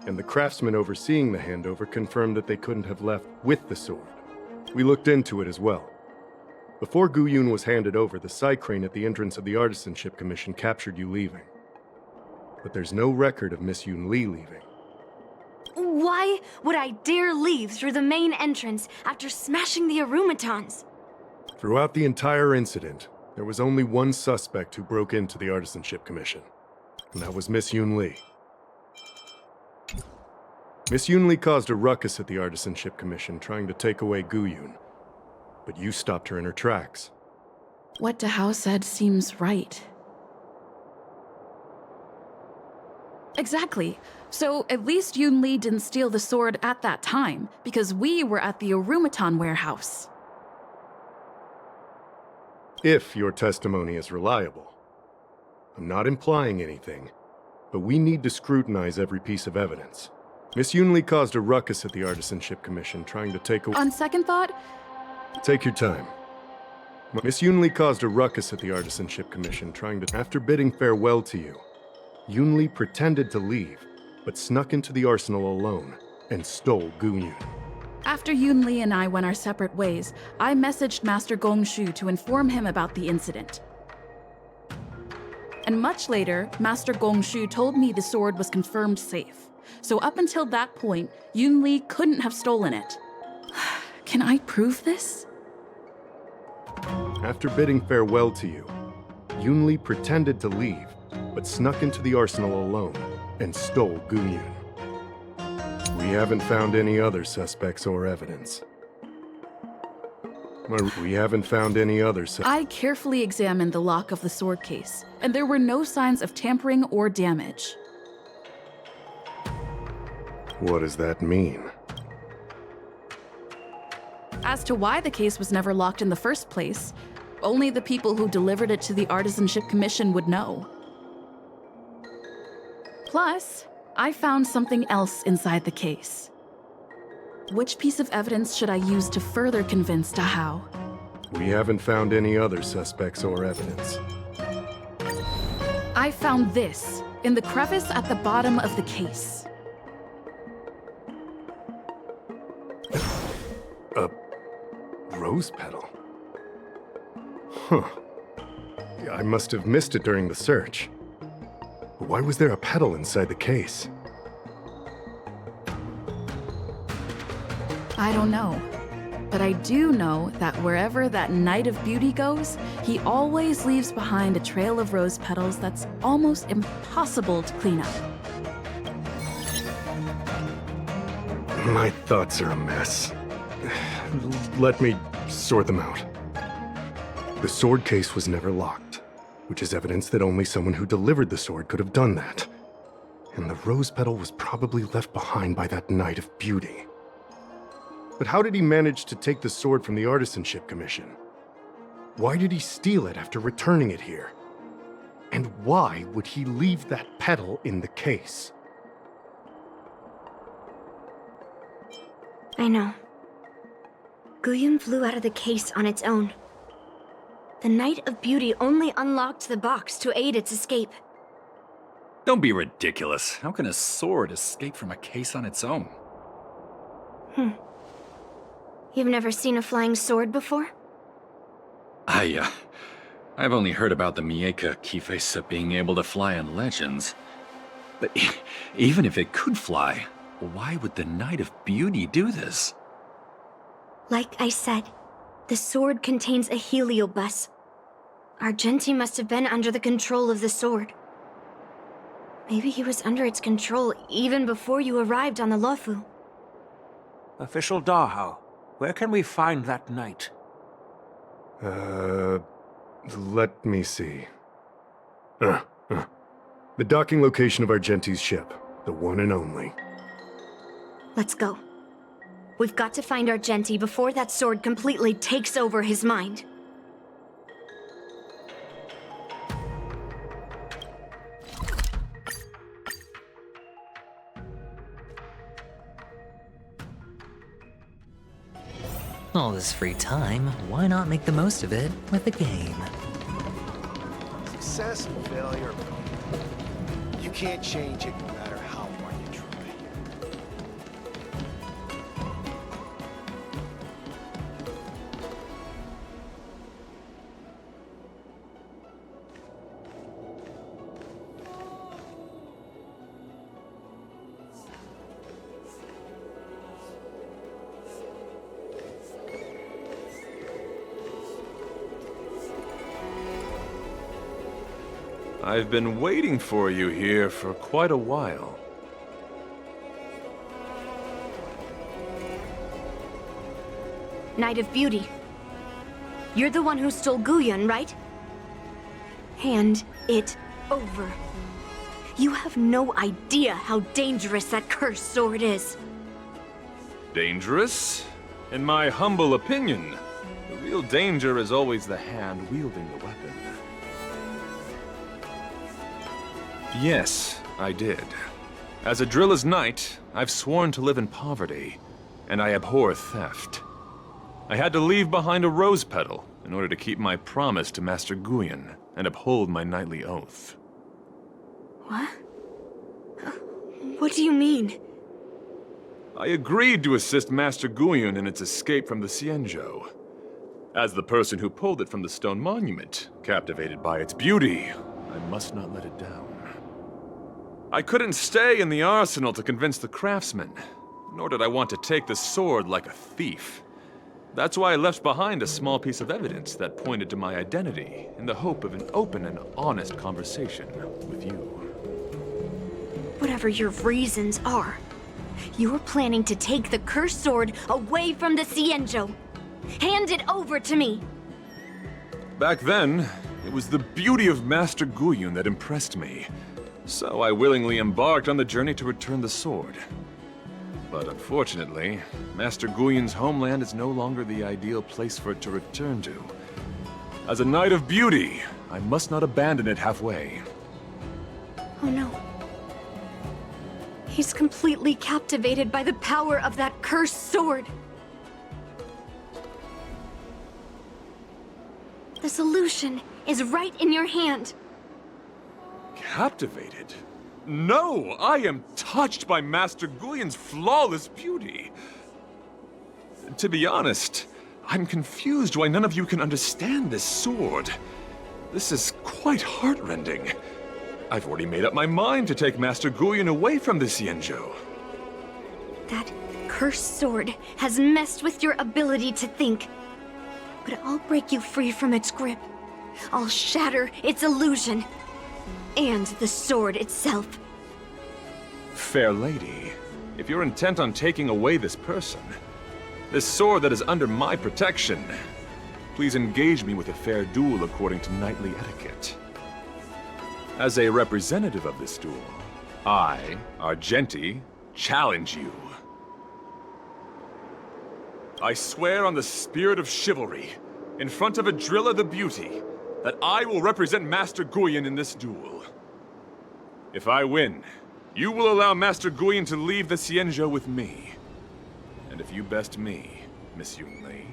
And the craftsman overseeing the handover confirmed that they couldn't have left with the sword. We looked into it as well. Before Gu Yun was handed over, the side crane at the entrance of the Artisanship Commission captured you leaving. But there's no record of Miss Yunli leaving. Why would I dare leave through the main entrance after smashing the aromatons? Throughout the entire incident, there was only one suspect who broke into the Artisanship Commission, and that was Miss Yunli. Miss Yunli caused a ruckus at the Artisanship Commission trying to take away Gu Yun, but you stopped her in her tracks. What Dahao said seems right. Exactly. So at least Yunli didn't steal the sword at that time, because we were at the Arumaton warehouse. If your testimony is reliable. I'm not implying anything, but we need to scrutinize every piece of evidence. Miss Yunli caused a ruckus at the Artisanship Commission trying to take away— On second thought, Take your time. Miss Yunli caused a ruckus at the Artisanship Commission trying to— After bidding farewell to you, Yunli pretended to leave, but snuck into the arsenal alone and stole Gu Yun. after Yunli and I went our separate ways, I messaged Master Gongshu to inform him about the incident. And much later, Master Gongshu told me the sword was confirmed safe. So up until that point, Yunli couldn't have stolen it. Can I prove this? After bidding farewell to you, Yunli pretended to leave, but snuck into the arsenal alone and stole Gu Yun. We haven't found any other suspects or evidence. We haven't found any other I carefully examined the lock of the sword case, and there were no signs of tampering or damage. What does that mean? As to why the case was never locked in the first place, only the people who delivered it to the Artisanship Commission would know. Plus, I found something else inside the case. Which piece of evidence should I use to further convince Dahao? We haven't found any other suspects or evidence. I found this in the crevice at the bottom of the case. A rose petal? Huh. I must have missed it during the search. Why was there a petal inside the case? I don't know. But I do know that wherever that Knight of Beauty goes, he always leaves behind a trail of rose petals that's almost impossible to clean up. My thoughts are a mess. Let me sort them out. The sword case was never locked, which is evidence that only someone who delivered the sword could have done that. And the rose petal was probably left behind by that Knight of Beauty. But how did he manage to take the sword from the Artisanship Commission? Why did he steal it after returning it here? And why would he leave that petal in the case? I know. Gu Yun flew out of the case on its own. The Knight of Beauty only unlocked the box to aid its escape. Don't be ridiculous. How can a sword escape from a case on its own? You've never seen a flying sword before? I've only heard about the Mieka Kifesa being able to fly in legends. But even if it could fly, why would the Knight of Beauty do this? Like I said, The sword contains a heliobus. Argenti must have been under the control of the sword. Maybe he was under its control even before you arrived on the Lofu. Official Dahao, where can we find that knight? Let me see. The docking location of Argenti's ship. The one and only. Let's go. We've got to find Argenti before that sword completely takes over his mind. All this free time, why not make the most of it with a game? Success and failure, you can't change it no matter how hard you try. I've been waiting for you here for quite a while. Knight of Beauty. You're the one who stole Guyun, right? Hand it over. You have no idea how dangerous that cursed sword is. Dangerous? In my humble opinion, the real danger is always the hand wielding the weapon. Yes, I did. As a Drilla's knight, I've sworn to live in poverty, and I abhor theft. I had to leave behind a rose petal in order to keep my promise to Master Guyun and uphold my knightly oath. What? What do you mean? I agreed to assist Master Guyun in its escape from the Xianzhou. As the person who pulled it from the stone monument, captivated by its beauty, I must not let it down. I couldn't stay in the arsenal to convince the craftsmen, nor did I want to take the sword like a thief. That's why I left behind a small piece of evidence that pointed to my identity in the hope of an open and honest conversation with you. Whatever your reasons are, you're planning to take the cursed sword away from the Xianzhou. Hand it over to me! Back then, it was the beauty of Master Guyun that impressed me. So I willingly embarked on the journey to return the sword. But unfortunately, Master Guyun's homeland is no longer the ideal place for it to return to. As a Knight of Beauty, I must not abandon it halfway. Oh no. He's completely captivated by the power of that cursed sword. The solution is right in your hand. Captivated? No! I am touched by Master Guyun's flawless beauty. To be honest, I'm confused why none of you can understand this sword. This is quite heartrending. I've already made up my mind to take Master Guyun away from the Xianzhou. That cursed sword has messed with your ability to think. But I'll break you free from its grip. I'll shatter its illusion. And the sword itself. Fair lady, if you're intent on taking away this person, this sword that is under my protection, please engage me with a fair duel according to knightly etiquette. As a representative of this duel, I, Argenti, challenge you. I swear on the spirit of chivalry, in front of Adrilla the Beauty, that I will represent Master Guyun in this duel. If I win, you will allow Master Guyun to leave the Xianzhou with me. And if you best me, Miss Yunli,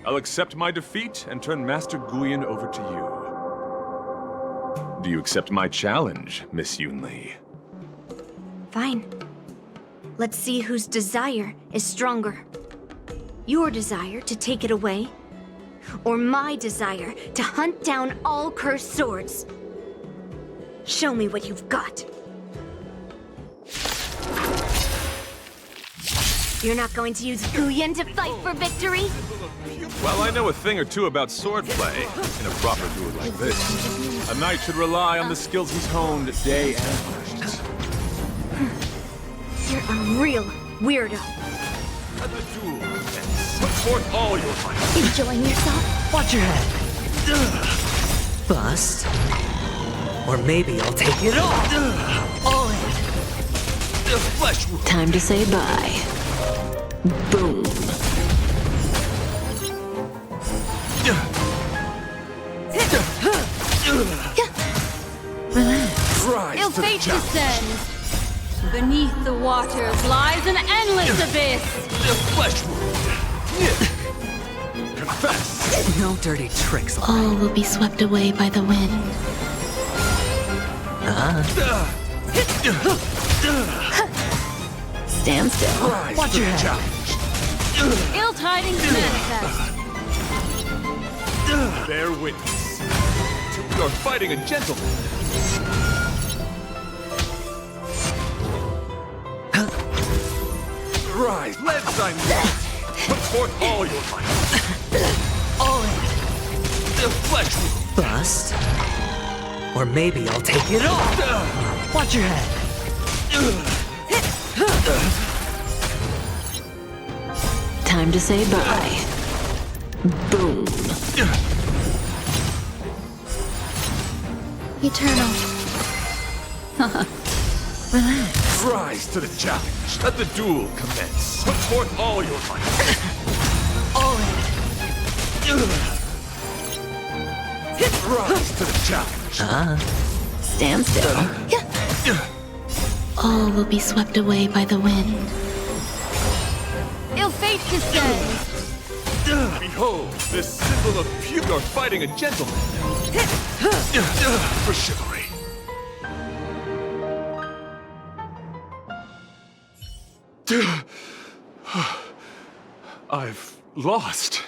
I'll accept my defeat and turn Master Guyun over to you. Do you accept my challenge, Miss Yunli? Fine. Let's see whose desire is stronger. Your desire to take it away, or my desire to hunt down all cursed swords. Show me what you've got. You're not going to use Guyan to fight for victory? Well, I know a thing or two about swordplay. In a proper duel like this, a knight should rely on the skills he's honed day and night. You're a real weirdo. At the duel, put forth all your might. Enjoying yourself? Watch your head. Bust. Or maybe I'll take it all. All in. The flesh wound. Time to say bye. Boom. Relax. Rise Ill to the fate challenge. descends. Beneath the waters lies an endless abyss. The flesh wound. Confess. No dirty tricks. All will be swept away by the wind. Stand still. Rise Watch to your the head. challenge. Ill tidings manifest. Bear witness. You're fighting a gentleman. Rise, let thy might. Put forth all your might. All in. The flesh wound. Bust. Or maybe I'll take it all. Watch your head. Time to say bye. Boom. Eternal. Relax. Rise to the challenge. Let the duel commence. Put forth all your might. All in. Rise to the challenge. Stand still. All will be swept away by the wind. Ill fate descends. Behold, this symbol of pure. You're fighting a gentleman. For chivalry. I've lost.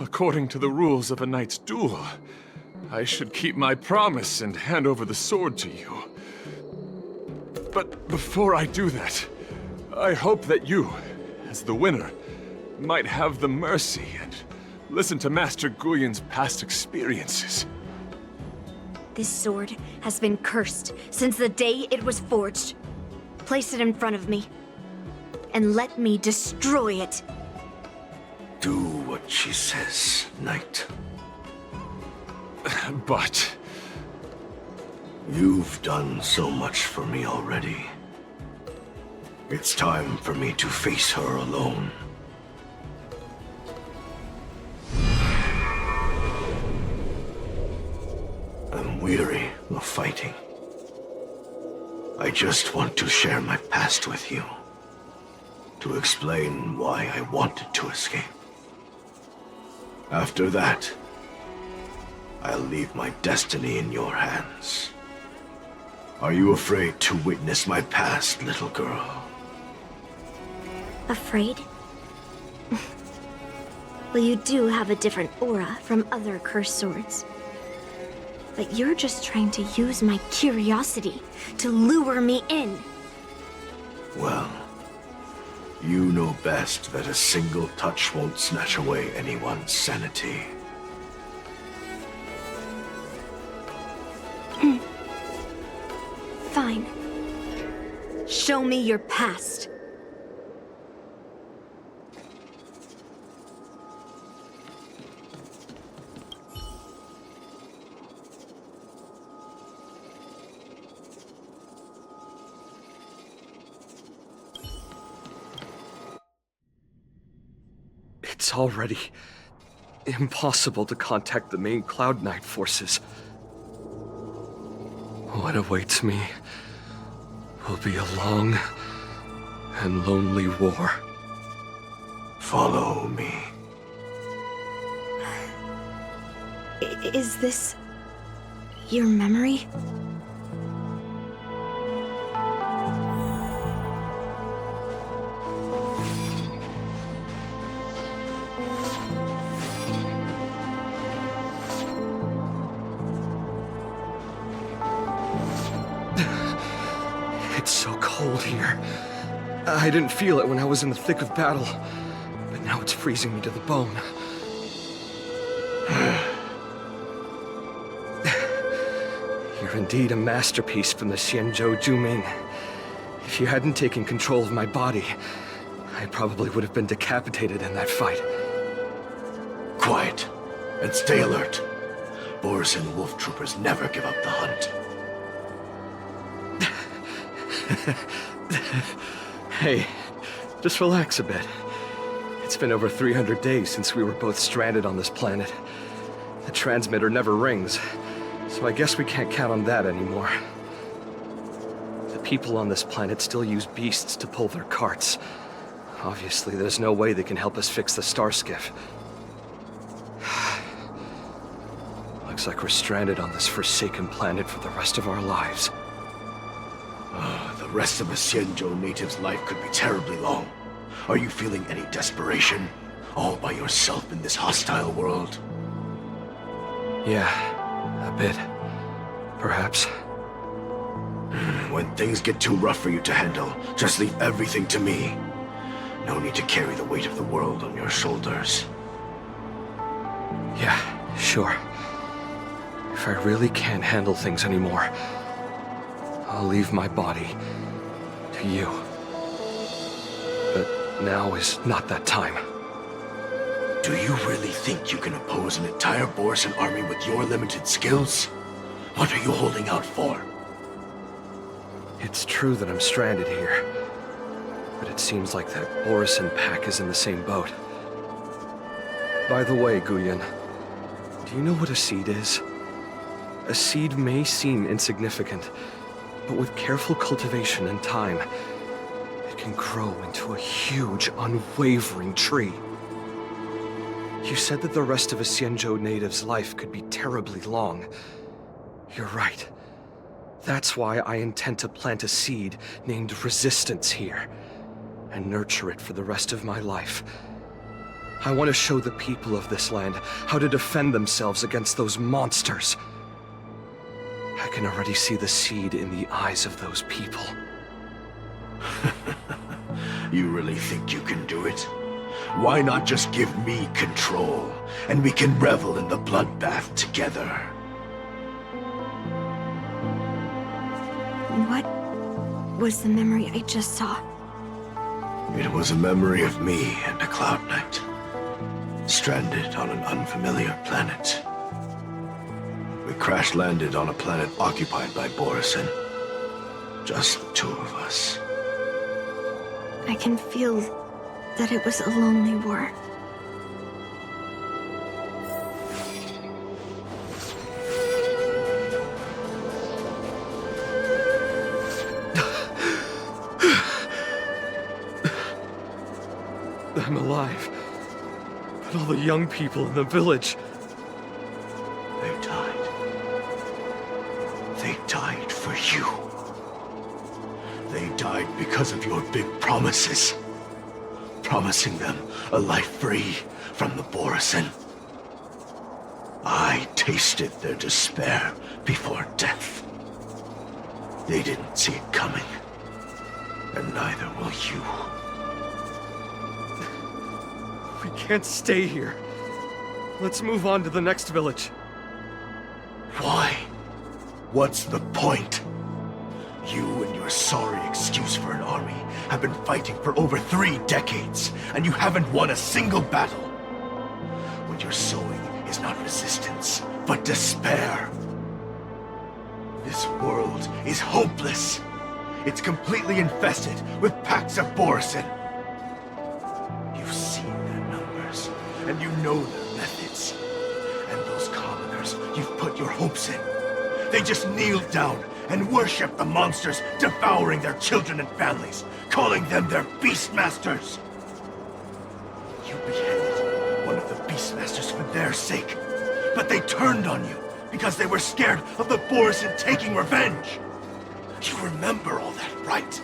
According to the rules of a knight's duel, I should keep my promise and hand over the sword to you. But before I do that, I hope that you, as the winner, might have the mercy and listen to Master Guyan's past experiences. This sword has been cursed since the day it was forged. Place it in front of me, and let me destroy it. Do what she says, knight. But You've done so much for me already. It's time for me to face her alone. I'm weary of fighting. I just want to share my past with you. To explain why I wanted to escape. After that, I'll leave my destiny in your hands. Are you afraid to witness my past, little girl? Afraid? Well, you do have a different aura from other cursed swords. But you're just trying to use my curiosity to lure me in. Well, you know best that a single touch won't snatch away anyone's sanity. Fine. Show me your past. It's already impossible to contact the main Cloud Knight forces. What awaits me will be a long and lonely war. Follow me. Is this your memory? It's so cold here. I didn't feel it when I was in the thick of battle, but now it's freezing me to the bone. You're indeed a masterpiece from the Xianzhou Juming. If you hadn't taken control of my body, I probably would have been decapitated in that fight. Quiet, and stay alert. Borisin wolf troopers never give up the hunt. Hey, just relax a bit. It's been over 300 days since we were both stranded on this planet. The transmitter never rings, so I guess we can't count on that anymore. The people on this planet still use beasts to pull their carts. Obviously, there's no way they can help us fix the star skiff. Looks like we're stranded on this forsaken planet for the rest of our lives. The rest of a Xianzhou native's life could be terribly long. Are you feeling any desperation? All by yourself in this hostile world? Yeah, a bit. Perhaps. When things get too rough for you to handle, just leave everything to me. No need to carry the weight of the world on your shoulders. Yeah, sure. If I really can't handle things anymore, I'll leave my body to you. But now is not that time. Do you really think you can oppose an entire Borisin army with your limited skills? What are you holding out for? It's true that I'm stranded here, but it seems like that Borisin pack is in the same boat. By the way, Guyan, do you know what a seed is? A seed may seem insignificant, but with careful cultivation and time, it can grow into a huge, unwavering tree. You said that the rest of a Xianzhou native's life could be terribly long. You're right. That's why I intend to plant a seed named Resistance here, and nurture it for the rest of my life. I want to show the people of this land how to defend themselves against those monsters. I can already see the seed in the eyes of those people. You really think you can do it? Why not just give me control, and we can revel in the bloodbath together? What was the memory I just saw? It was a memory of me and a Cloud Knight, stranded on an unfamiliar planet. We crash-landed on a planet occupied by Borisin. Just the two of us. I can feel that it was a lonely war. I'm alive, but all the young people in the village... They died. They died for you. They died because of your big promises. Promising them a life free from the Borisin. I tasted their despair before death. They didn't see it coming, and neither will you. We can't stay here. Let's move on to the next village. Why? What's the point? You and your sorry excuse for an army have been fighting for over 3 decades, and you haven't won a single battle. What you're sowing is not resistance, but despair. This world is hopeless. It's completely infested with packs of Borisin. You've seen their numbers, and you know their methods. And those commoners you've put your hopes in, they just kneel down and worship the monsters devouring their children and families, calling them their Beastmasters. You beheaded one of the Beastmasters for their sake, but they turned on you because they were scared of the Borisin taking revenge. You remember all that, right?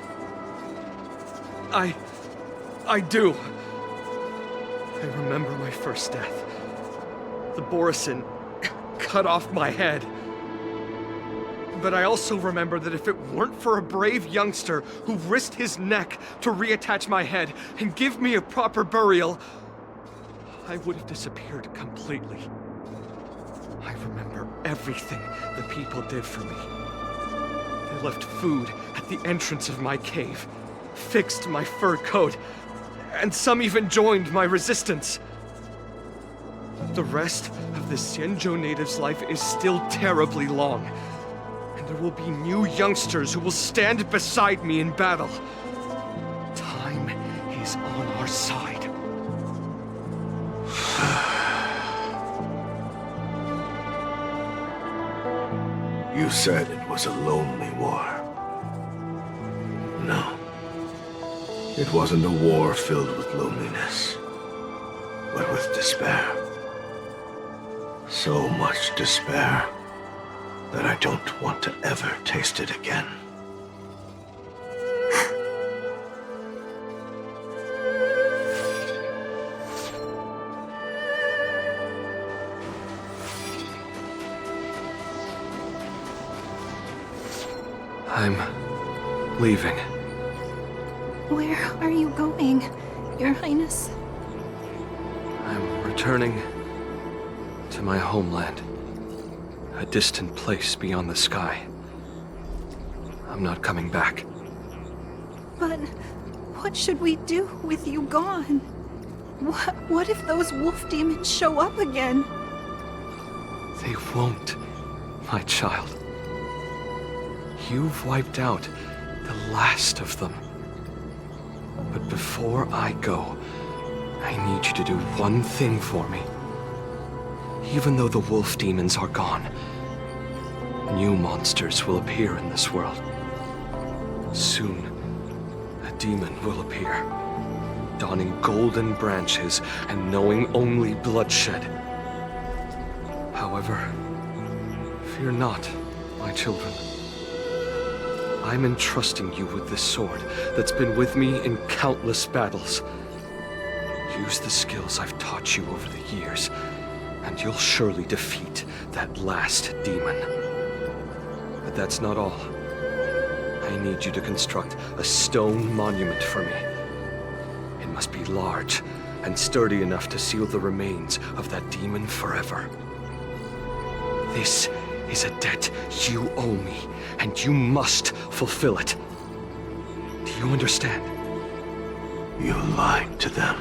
I do. I remember my first death. The Borisin cut off my head. But I also remember that if it weren't for a brave youngster who risked his neck to reattach my head and give me a proper burial, I would have disappeared completely. I remember everything the people did for me. They left food at the entrance of my cave, fixed my fur coat, and some even joined my resistance. The rest of the Xianzhou native's life is still terribly long, and there will be new youngsters who will stand beside me in battle. Time is on our side. You said it was a lonely war. No. It wasn't a war filled with loneliness, but with despair. So much despair that I don't want to ever taste it again. I'm leaving. Where are you going, Your Highness? I'm returning to my homeland. A distant place beyond the sky. I'm not coming back. But what should we do with you gone? What if those wolf demons show up again? They won't, my child. You've wiped out the last of them. But before I go, I need you to do one thing for me. Even though the wolf demons are gone, new monsters will appear in this world. Soon, a demon will appear, donning golden branches and knowing only bloodshed. However, fear not, my children. I'm entrusting you with this sword that's been with me in countless battles. Use the skills I've taught you over the years, and you'll surely defeat that last demon. But that's not all. I need you to construct a stone monument for me. It must be large and sturdy enough to seal the remains of that demon forever. This is a debt you owe me, and you must fulfill it. Do you understand? You lied to them.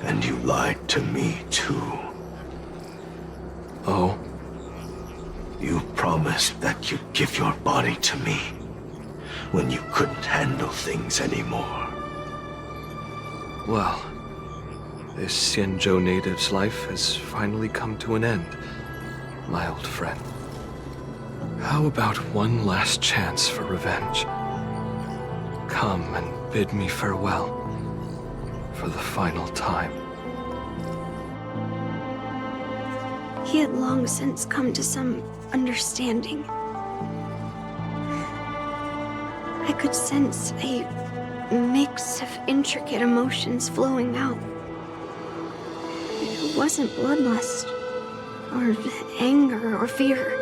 And you lied to me, too. Oh? You promised that you'd give your body to me when you couldn't handle things anymore. Well, this Xianzhou native's life has finally come to an end, my old friend. How about one last chance for revenge? Come and bid me farewell for the final time. He had long since come to some understanding. I could sense a mix of intricate emotions flowing out. It wasn't bloodlust, or anger, or fear.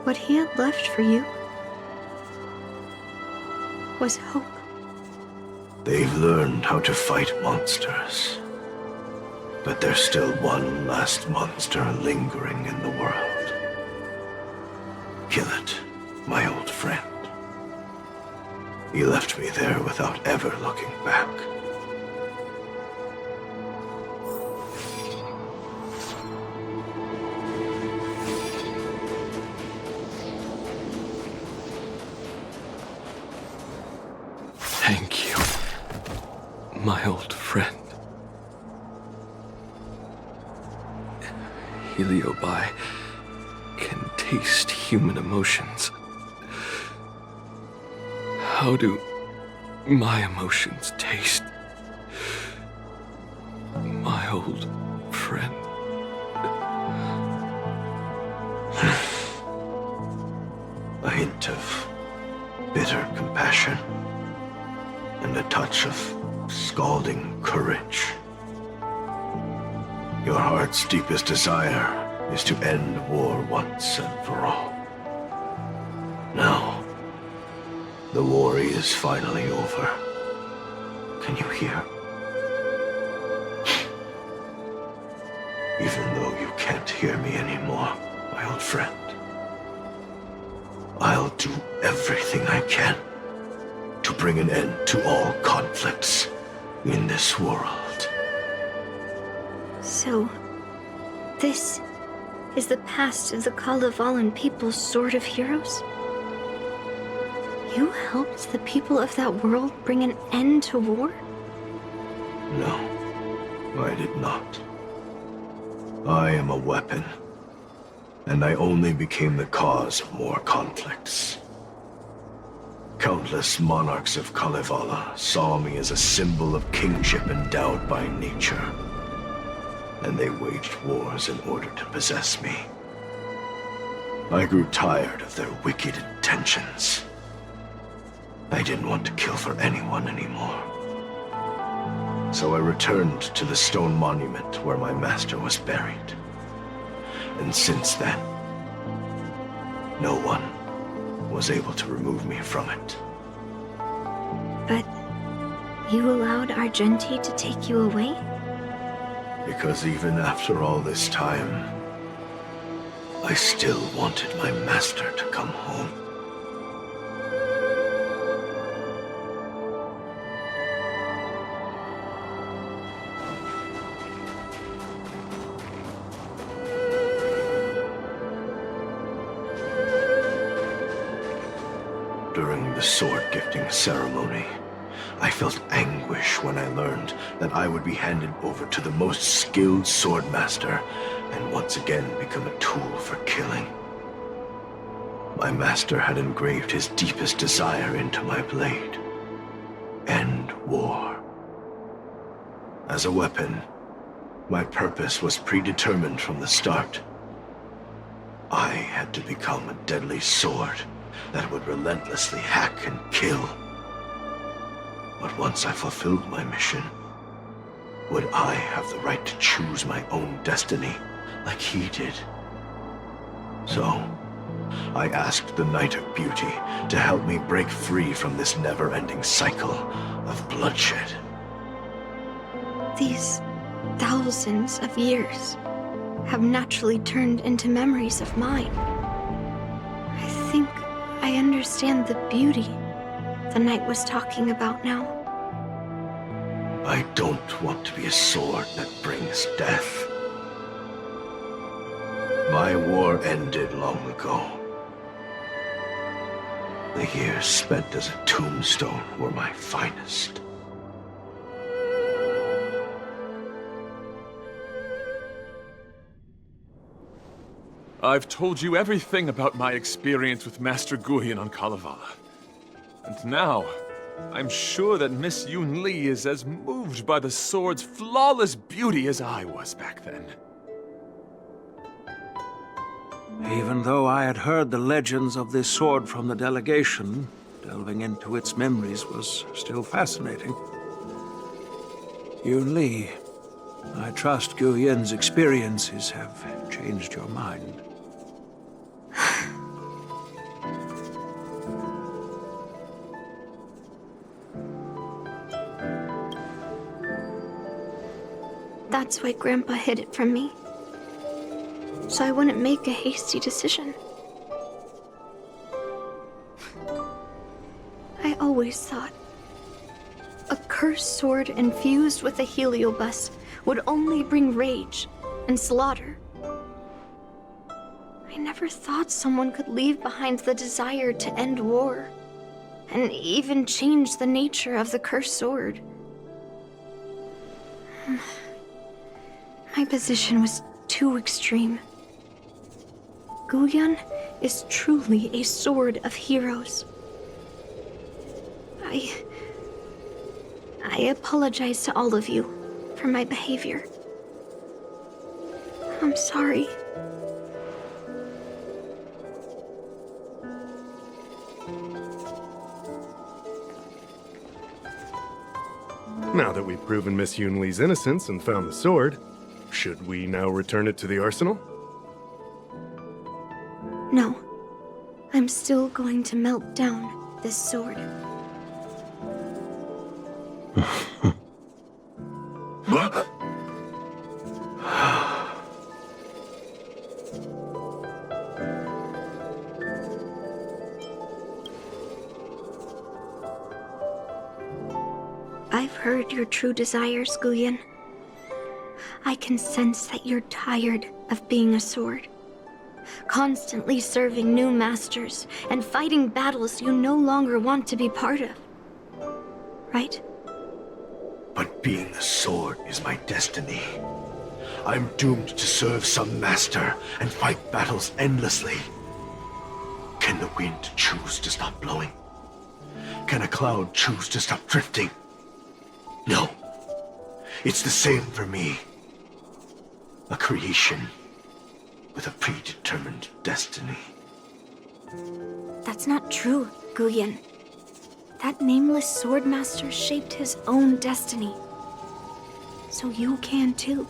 What he had left for you was hope. They've learned how to fight monsters. But there's still one last monster lingering in the world. Kill it, my old friend. He left me there without ever looking back. Thank you, my old friend. Heliobi can taste human emotions. How do my emotions taste, my old friend? A hint of bitter compassion and a touch of scalding courage. Your heart's deepest desire is to end war once and for all. Now, the war is finally over. Can you hear? Even though you can't hear me anymore, my old friend, I'll do everything I can to bring an end to all conflicts in this world. So, this is the past of the Kalevalan people's Sword of Heroes? You helped the people of that world bring an end to war? No, I did not. I am a weapon, and I only became the cause of more conflicts. Countless monarchs of Kalevala saw me as a symbol of kingship endowed by nature, and they waged wars in order to possess me. I grew tired of their wicked intentions. I didn't want to kill for anyone anymore. So I returned to the stone monument where my master was buried. And since then, no one was able to remove me from it. But you allowed Argenti to take you away? Because even after all this time, I still wanted my master to come home. During the sword-gifting ceremony, I felt anguish when I learned that I would be handed over to the most skilled swordmaster and once again become a tool for killing. My master had engraved his deepest desire into my blade. End war. As a weapon, my purpose was predetermined from the start. I had to become a deadly sword that would relentlessly hack and kill. But once I fulfilled my mission, would I have the right to choose my own destiny like he did? So, I asked the Knight of Beauty to help me break free from this never-ending cycle of bloodshed. These thousands of years have naturally turned into memories of mine. I think I understand the beauty the knight was talking about now. I don't want to be a sword that brings death. My war ended long ago. The years spent as a tombstone were my finest. I've told you everything about my experience with Master Guhian on Kalevala. And now, I'm sure that Miss Yunli is as moved by the sword's flawless beauty as I was back then. Even though I had heard the legends of this sword from the delegation, delving into its memories was still fascinating. Yunli, I trust Guyen's experiences have changed your mind. That's why Grandpa hid it from me. So I wouldn't make a hasty decision. I always thought a cursed sword infused with a heliobus would only bring rage and slaughter. I never thought someone could leave behind the desire to end war, and even change the nature of the cursed sword. My position was too extreme. Guyan is truly a sword of heroes. I apologize to all of you for my behavior. I'm sorry. Now that we've proven Miss Yunli's innocence and found the sword, should we now return it to the arsenal? No. I'm still going to melt down this sword. I've heard your true desires, Guyen. I can sense that you're tired of being a sword. Constantly serving new masters and fighting battles you no longer want to be part of. Right? But being a sword is my destiny. I'm doomed to serve some master and fight battles endlessly. Can the wind choose to stop blowing? Can a cloud choose to stop drifting? No. It's the same for me. A creation with a predetermined destiny. That's not true, Guyen. That nameless swordmaster shaped his own destiny. So you can too.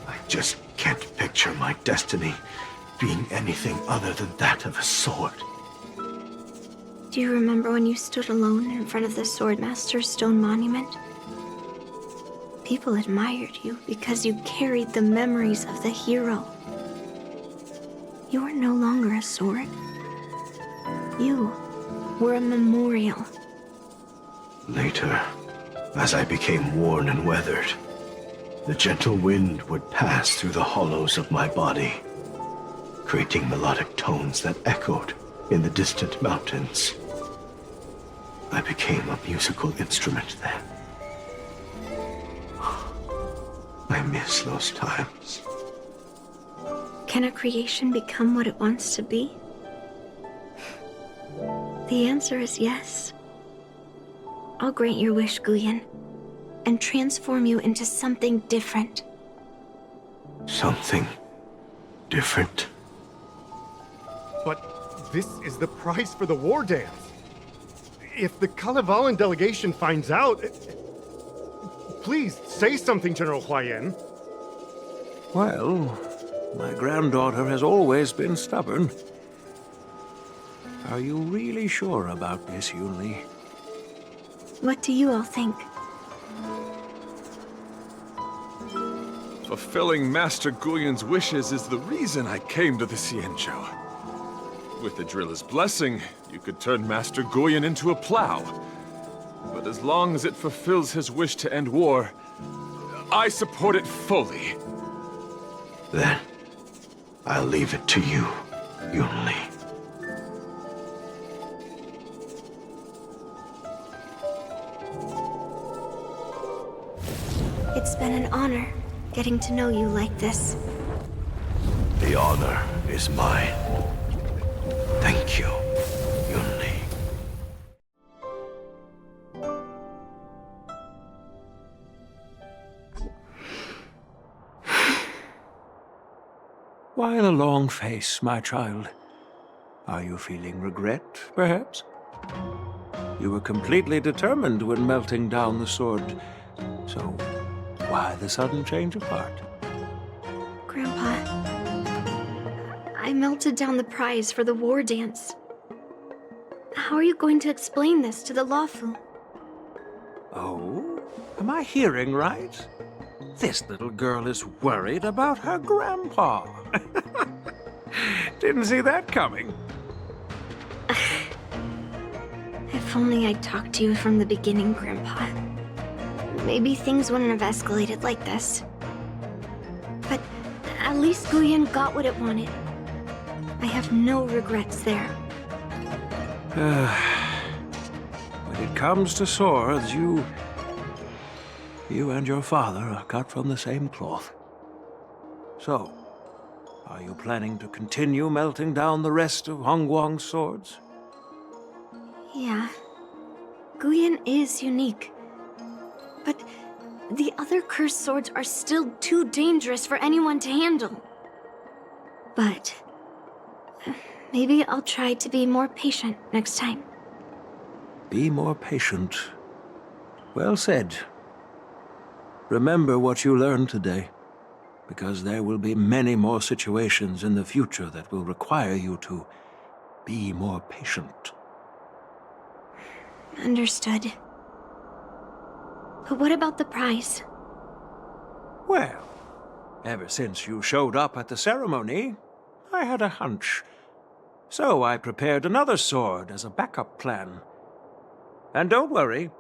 I just can't picture my destiny being anything other than that of a sword. Do you remember when you stood alone in front of the swordmaster's stone monument? People admired you because you carried the memories of the hero. You were no longer a sword. You were a memorial. Later, as I became worn and weathered, the gentle wind would pass through the hollows of my body, creating melodic tones that echoed in the distant mountains. I became a musical instrument then. I miss those times. Can a creation become what it wants to be? The answer is yes. I'll grant your wish, Guyen, and transform you into something different. Something different? But this is the price for the war dance. If the Kalevalan delegation finds out... Please, say something, General Huayan. Well, my granddaughter has always been stubborn. Are you really sure about this, Yunli? What do you all think? Fulfilling Master Guyen's wishes is the reason I came to the Xianzhou. With the driller's blessing, you could turn Master Guyen into a plow. But as long as it fulfills his wish to end war, I support it fully. Then, I'll leave it to you, Yunli. It's been an honor getting to know you like this. The honor is mine. Thank you, Yunli. Why the long face, my child? Are you feeling regret, perhaps? You were completely determined when melting down the sword, so why the sudden change of heart? Grandpa, I melted down the prize for the war dance. How are you going to explain this to the Lafu? Oh? Am I hearing right? This little girl is worried about her grandpa. Didn't see that coming. If only I'd talked to you from the beginning, Grandpa. Maybe things wouldn't have escalated like this. But at least Guyen got what it wanted. I have no regrets there. When it comes to swords, you and your father are cut from the same cloth. So, are you planning to continue melting down the rest of Hongguang's swords? Yeah. Guyen is unique. But the other cursed swords are still too dangerous for anyone to handle. But maybe I'll try to be more patient next time. Be more patient. Well said. Remember what you learned today, because there will be many more situations in the future that will require you to be more patient. Understood. But what about the prize? Well, ever since you showed up at the ceremony, I had a hunch. So I prepared another sword as a backup plan. And don't worry,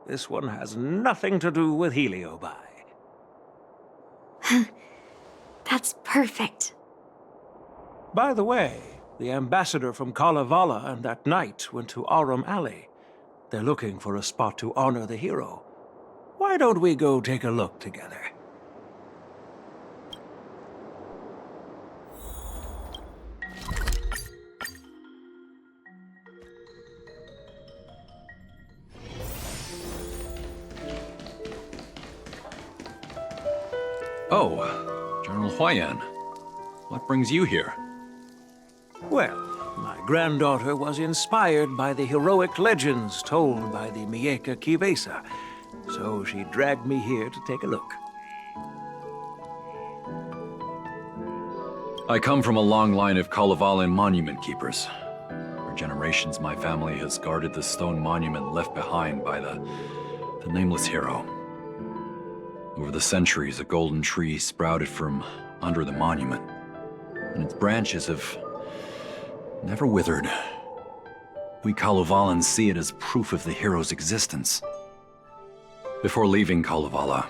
this one has nothing to do with Heliobi. That's perfect. By the way, the ambassador from Kalevala and that knight went to Aurum Alley. They're looking for a spot to honor the hero. Why don't we go take a look together? Oh, General Huayan. What brings you here? Well, my granddaughter was inspired by the heroic legends told by the Mieka Kivesa, so she dragged me here to take a look. I come from a long line of Kalevalan monument keepers. For generations, my family has guarded the stone monument left behind by the nameless hero. Over the centuries, a golden tree sprouted from under the monument, and its branches have never withered. We Kalevalans see it as proof of the hero's existence. Before leaving Kalevala,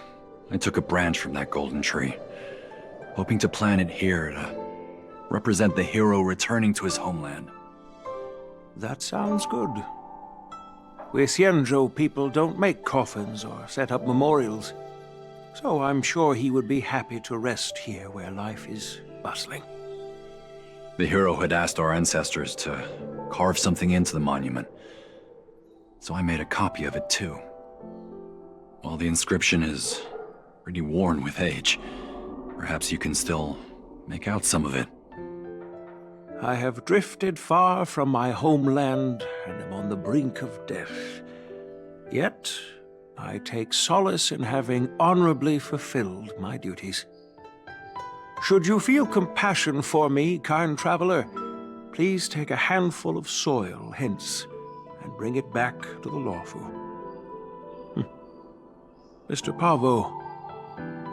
I took a branch from that golden tree, hoping to plant it here to represent the hero returning to his homeland. That sounds good. We Xianzhou people don't make coffins or set up memorials, so I'm sure he would be happy to rest here where life is bustling. The hero had asked our ancestors to carve something into the monument, so I made a copy of it too. While the inscription is pretty worn with age, perhaps you can still make out some of it. I have drifted far from my homeland and am on the brink of death. Yet, I take solace in having honorably fulfilled my duties. Should you feel compassion for me, kind traveler, please take a handful of soil hence and bring it back to the Lawfu. Mr. Pavo,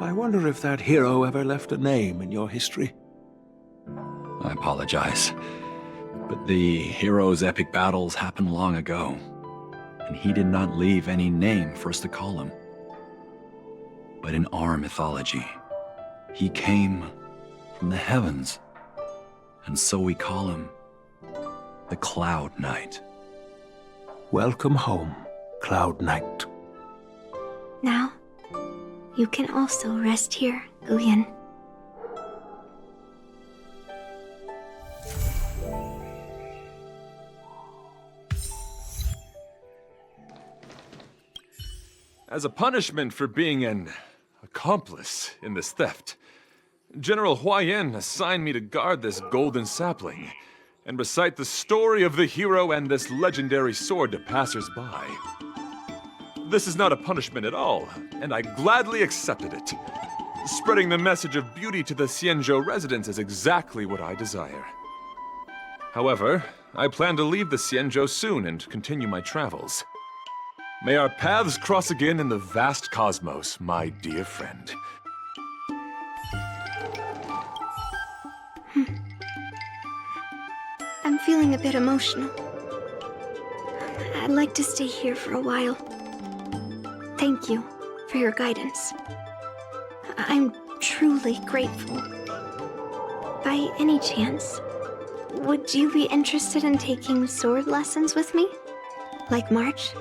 I wonder if that hero ever left a name in your history. I apologize, but the hero's epic battles happened long ago, and he did not leave any name for us to call him. But in our mythology, he came from the heavens, and so we call him the Cloud Knight. Welcome home, Cloud Knight. Now, you can also rest here, Guyan. As a punishment for being an accomplice in this theft, General Huayan assigned me to guard this golden sapling and recite the story of the hero and this legendary sword to passers-by. This is not a punishment at all, and I gladly accepted it. Spreading the message of beauty to the Xianzhou residents is exactly what I desire. However, I plan to leave the Xianzhou soon and continue my travels. May our paths cross again in the vast cosmos, my dear friend. I'm feeling a bit emotional. I'd like to stay here for a while. Thank you for your guidance. I'm truly grateful. By any chance, would you be interested in taking sword lessons with me? Like March?